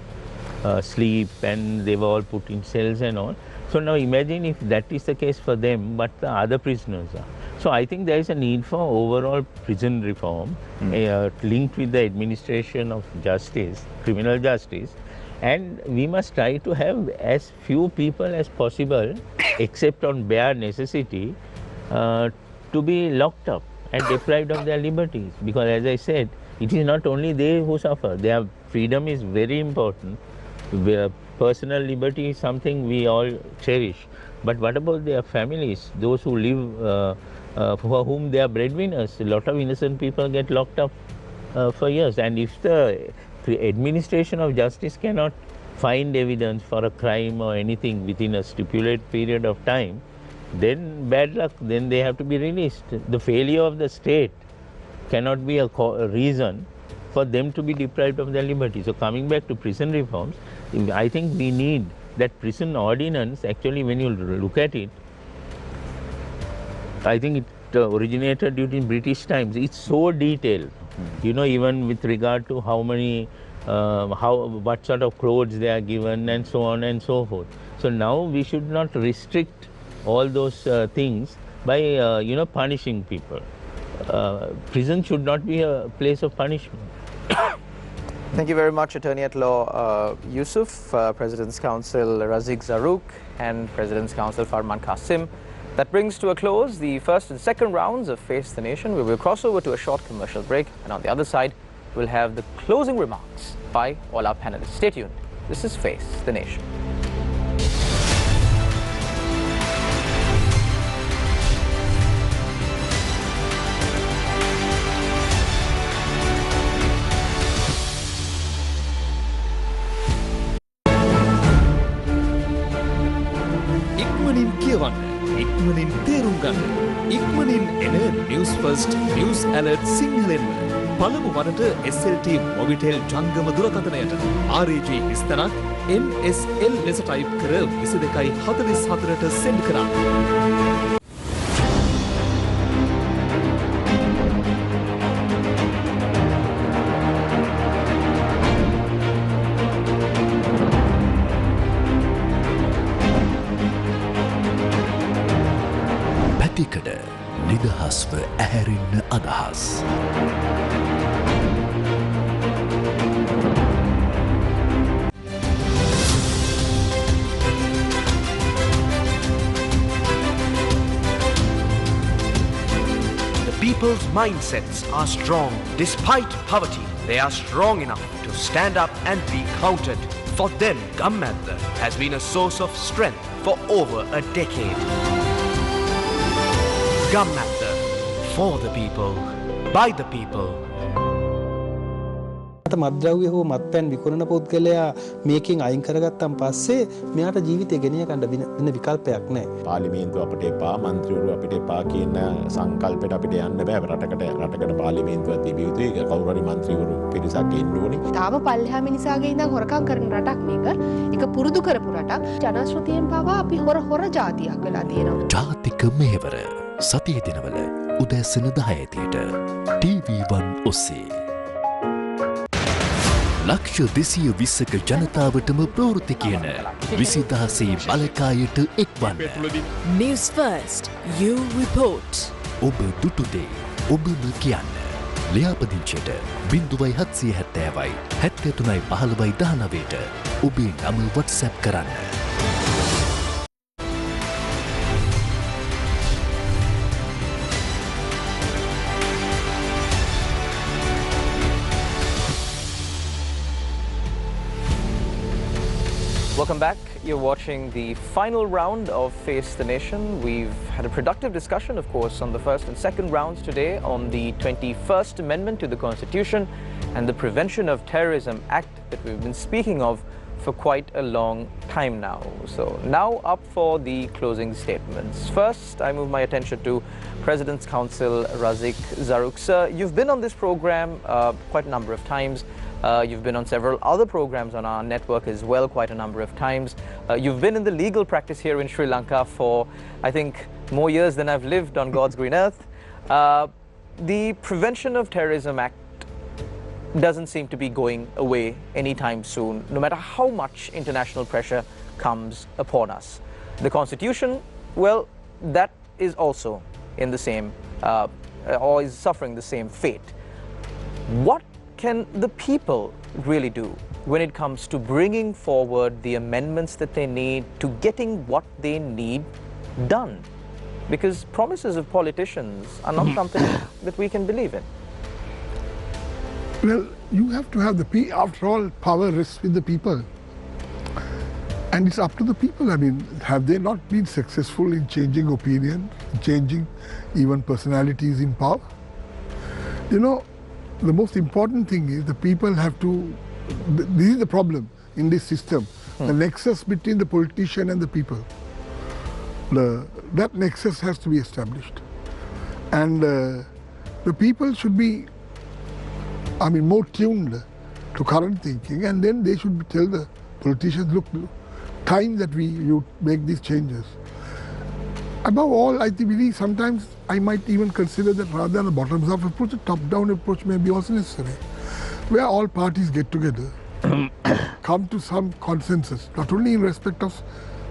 sleep, and they were all put in cells and all. So now imagine if that is the case for them, but the other prisoners are. So I think there is a need for overall prison reform linked with the administration of justice, criminal justice, and we must try to have as few people as possible, except on bare necessity, to be locked up and deprived of their liberties. Because as I said, it is not only they who suffer. Their freedom is very important. Personal liberty is something we all cherish. But what about their families, those who live, for whom they are breadwinners? A lot of innocent people get locked up for years. And if the administration of justice cannot find evidence for a crime or anything within a stipulated period of time, then bad luck, then they have to be released. The failure of the state cannot be a reason for them to be deprived of their liberty. So coming back to prison reforms, I think we need that prison ordinance. Actually, when you look at it, I think it originated during British times. It's so detailed, you know, even with regard to how many, what sort of clothes they are given and so on and so forth. So now we should not restrict all those things by, punishing people. Prison should not be a place of punishment. Thank you very much, Attorney at Law Yusuf, President's Counsel Razik Zaruk, and President's Counsel Farman Qasim. That brings to a close the first and second rounds of Face the Nation. We will cross over to a short commercial break, and on the other side, we'll have the closing remarks by all our panelists. Stay tuned. This is Face the Nation. ඉක්මනින් කියවන්න, ඉක්මනින් තේරුම් ගන්න, ඉක්මනින් එන News First News Alert සිංහලෙන්ම පළමු වරට SLT Mobitel ජංගම දුරකථනයට RAG හිස්තනක් NSL ලෙස ටයිප් කර 22:44ට සෙන්ඩ් කරන්න. පැතිකඩ නිදහස්ව ඇහැරෙන්න අදහස්. The people's mindsets are strong. Despite poverty, they are strong enough to stand up and be counted. For them, Gammadda has been a source of strength for over a decade. Gammadda, for the people, by the people. මත්ද්‍රව්‍ය හෝ මත්පැන් විකුණන පුද්ගලයා මේකෙන් අයින් කරගත්තන් පස්සේ මෙයාට ජීවිතය ගෙනිය ගන්න වෙන විකල්පයක් නැහැ. පාර්ලිමේන්තුව අපිට එපා, മന്ത്രിවරු අපිට එපා කියන සංකල්පයට අපිට යන්න බෑ. රටකට පාර්ලිමේන්තුවක් තිබිය යුතුයි. කවුරු හරි മന്ത്രിවරු පිරිසක් එන්න ඕනේ. තාම පල්ලෙහා මිනිසාගේ ඉඳන් හොරකම් කරන රටක් මේක. ඒක පුරුදු කරපු රටක්. ජනශ්‍රුතියෙන් පවා අපි හොර ජාතියක් වෙලා තියෙනවා. ජාතික මෙහෙවර සතිය දිනවල උදෑසන 10:00ට TV1 ඔස්සේ. ලක්ෂ 220ක ජනතාවටම ප්‍රවෘත්ති කියන 20000 බලකායට එක්වන්න. News First, you report. ඔබ දුටු දේ ඔබම කියන්න. ලියාපදිංචියට 0770යි 73යි 15යි 19ට ඔබේ නම WhatsApp කරන්න. Welcome back. You're watching the final round of Face the Nation. We've had a productive discussion, of course, on the first and second rounds today on the 21st Amendment to the Constitution and the Prevention of Terrorism Act that we've been speaking of for quite a long time now. So now up for the closing statements. First, I move my attention to President's Counsel Razik Zaruk. Sir, you've been on this program quite a number of times. You've been on several other programs on our network as well quite a number of times. You've been in the legal practice here in Sri Lanka for, I think, more years than I've lived on God's green earth. The Prevention of Terrorism Act doesn't seem to be going away anytime soon, no matter how much international pressure comes upon us. The Constitution, well, that is also in the same, or is suffering the same fate. What can the people really do when it comes to bringing forward the amendments that they need to getting what they need done? Because promises of politicians are not something that we can believe in. Well, you have to have after all, power rests with the people. And it's up to the people. I mean, have they not been successful in changing opinion, changing even personalities in power? You know, the most important thing is the people have to, this is the problem in this system, the nexus between the politician and the people. That nexus has to be established. And the people should be, I mean, more tuned to current thinking, and then they should tell the politicians, look, time that you make these changes. Above all, I believe sometimes I might even consider that rather than a bottoms-up approach, a top-down approach may be also necessary, where all parties get together, come to some consensus, not only in respect of,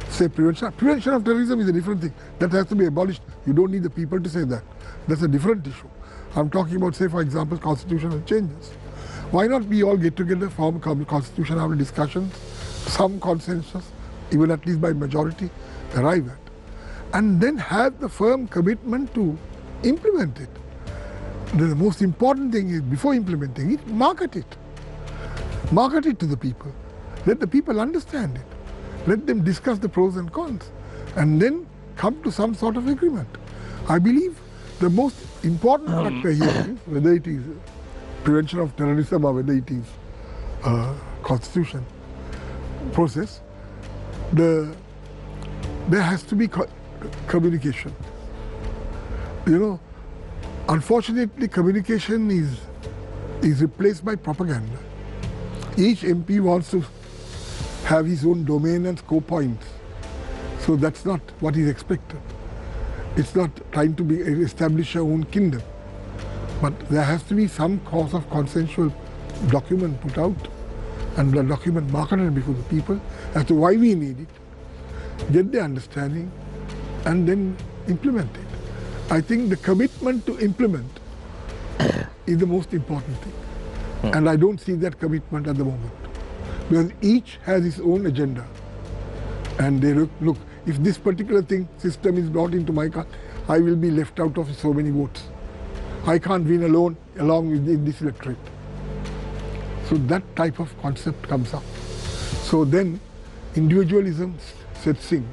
say, prevention. Prevention of terrorism is a different thing. That has to be abolished. You don't need the people to say that. That's a different issue. I'm talking about, say, for example, constitutional changes. Why not we all get together, form constitutional discussions, some consensus, even at least by majority, arrive at, and then have the firm commitment to implement it. the most important thing is, before implementing it, market it. Market it to the people. Let the people understand it. Let them discuss the pros and cons, and then come to some sort of agreement. I believe the most important factor here is whether it is prevention of terrorism or whether it is constitution process. There has to be communication. You know, unfortunately, communication is replaced by propaganda. Each MP wants to have his own domain and score points. So that's not what is expected. It's not trying to establish your own kingdom. But there has to be some cause of consensual document put out, and the document marketed before the people as to why we need it, get the understanding, and then implement it. I think the commitment to implement is the most important thing. And I don't see that commitment at the moment. Because each has its own agenda. And they look, if this particular system is brought into my country, I will be left out of so many votes. I can't win alone along with this electorate. So that type of concept comes up. So then individualism sets in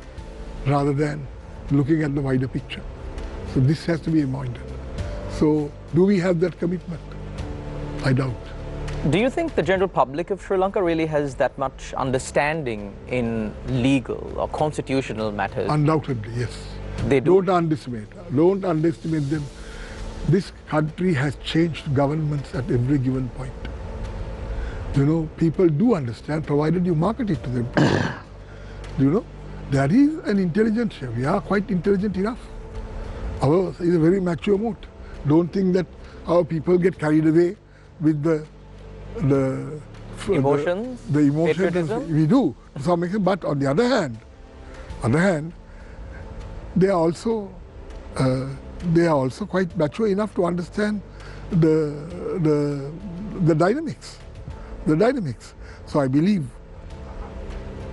rather than looking at the wider picture. So this has to be minded. So do we have that commitment? I doubt. Do you think the general public of Sri Lanka really has that much understanding in legal or constitutional matters? Undoubtedly, yes. They do? Don't underestimate them. This country has changed governments at every given point. You know, people do understand, provided you market it to them. You know, there is an intelligence here. We are quite intelligent enough. Ours is a very mature mode. Don't think that our people get carried away with the emotions, patriotism. We do to some extent, but on the other hand, they are also quite mature enough to understand the dynamics. So I believe,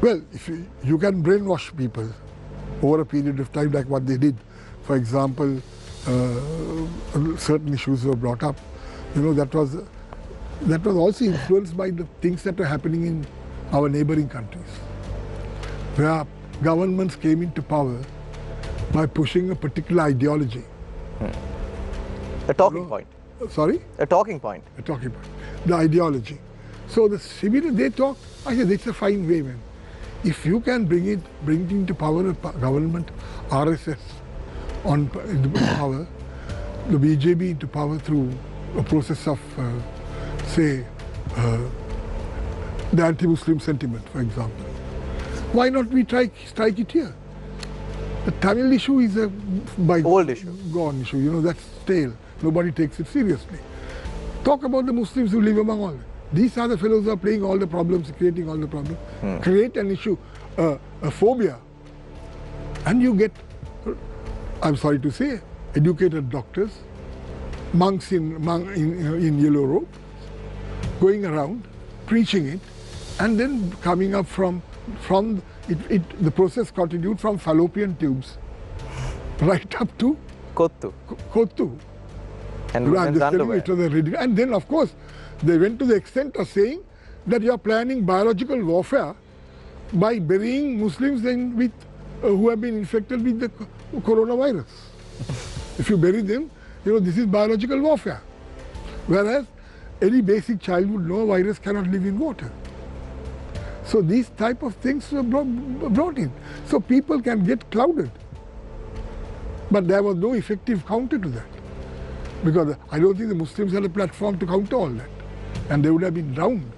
well, if you can brainwash people over a period of time, like what they did. For example, certain issues were brought up. You know, that was also influenced by the things that were happening in our neighboring countries, where governments came into power by pushing a particular ideology. A talking point. Sorry? A talking point. A talking point. The ideology. So the similar they talk, I say that's a fine way, man. If you can bring into power a government, RSS into power, the BJP into power through a process of, say, the anti-Muslim sentiment, for example. Why not we strike it here? The Tamil issue is a old issue. Gone issue, you know, that's stale. Nobody takes it seriously. Talk about the Muslims who live among all. These are the fellows who are playing all the problems, creating all the problems. Create an issue, a phobia. And you get, I'm sorry to say, educated doctors, monks in yellow robe, going around, preaching it, and then coming up from the process continued from fallopian tubes right up to Kottu. And women's underwear. And then, of course, they went to the extent of saying that you are planning biological warfare by burying Muslims who have been infected with the coronavirus. If you bury them, you know, this is biological warfare. Whereas any basic child would know a virus cannot live in water. So these type of things were brought in. So people can get clouded. But there was no effective counter to that. Because I don't think the Muslims had a platform to counter all that. And they would have been drowned.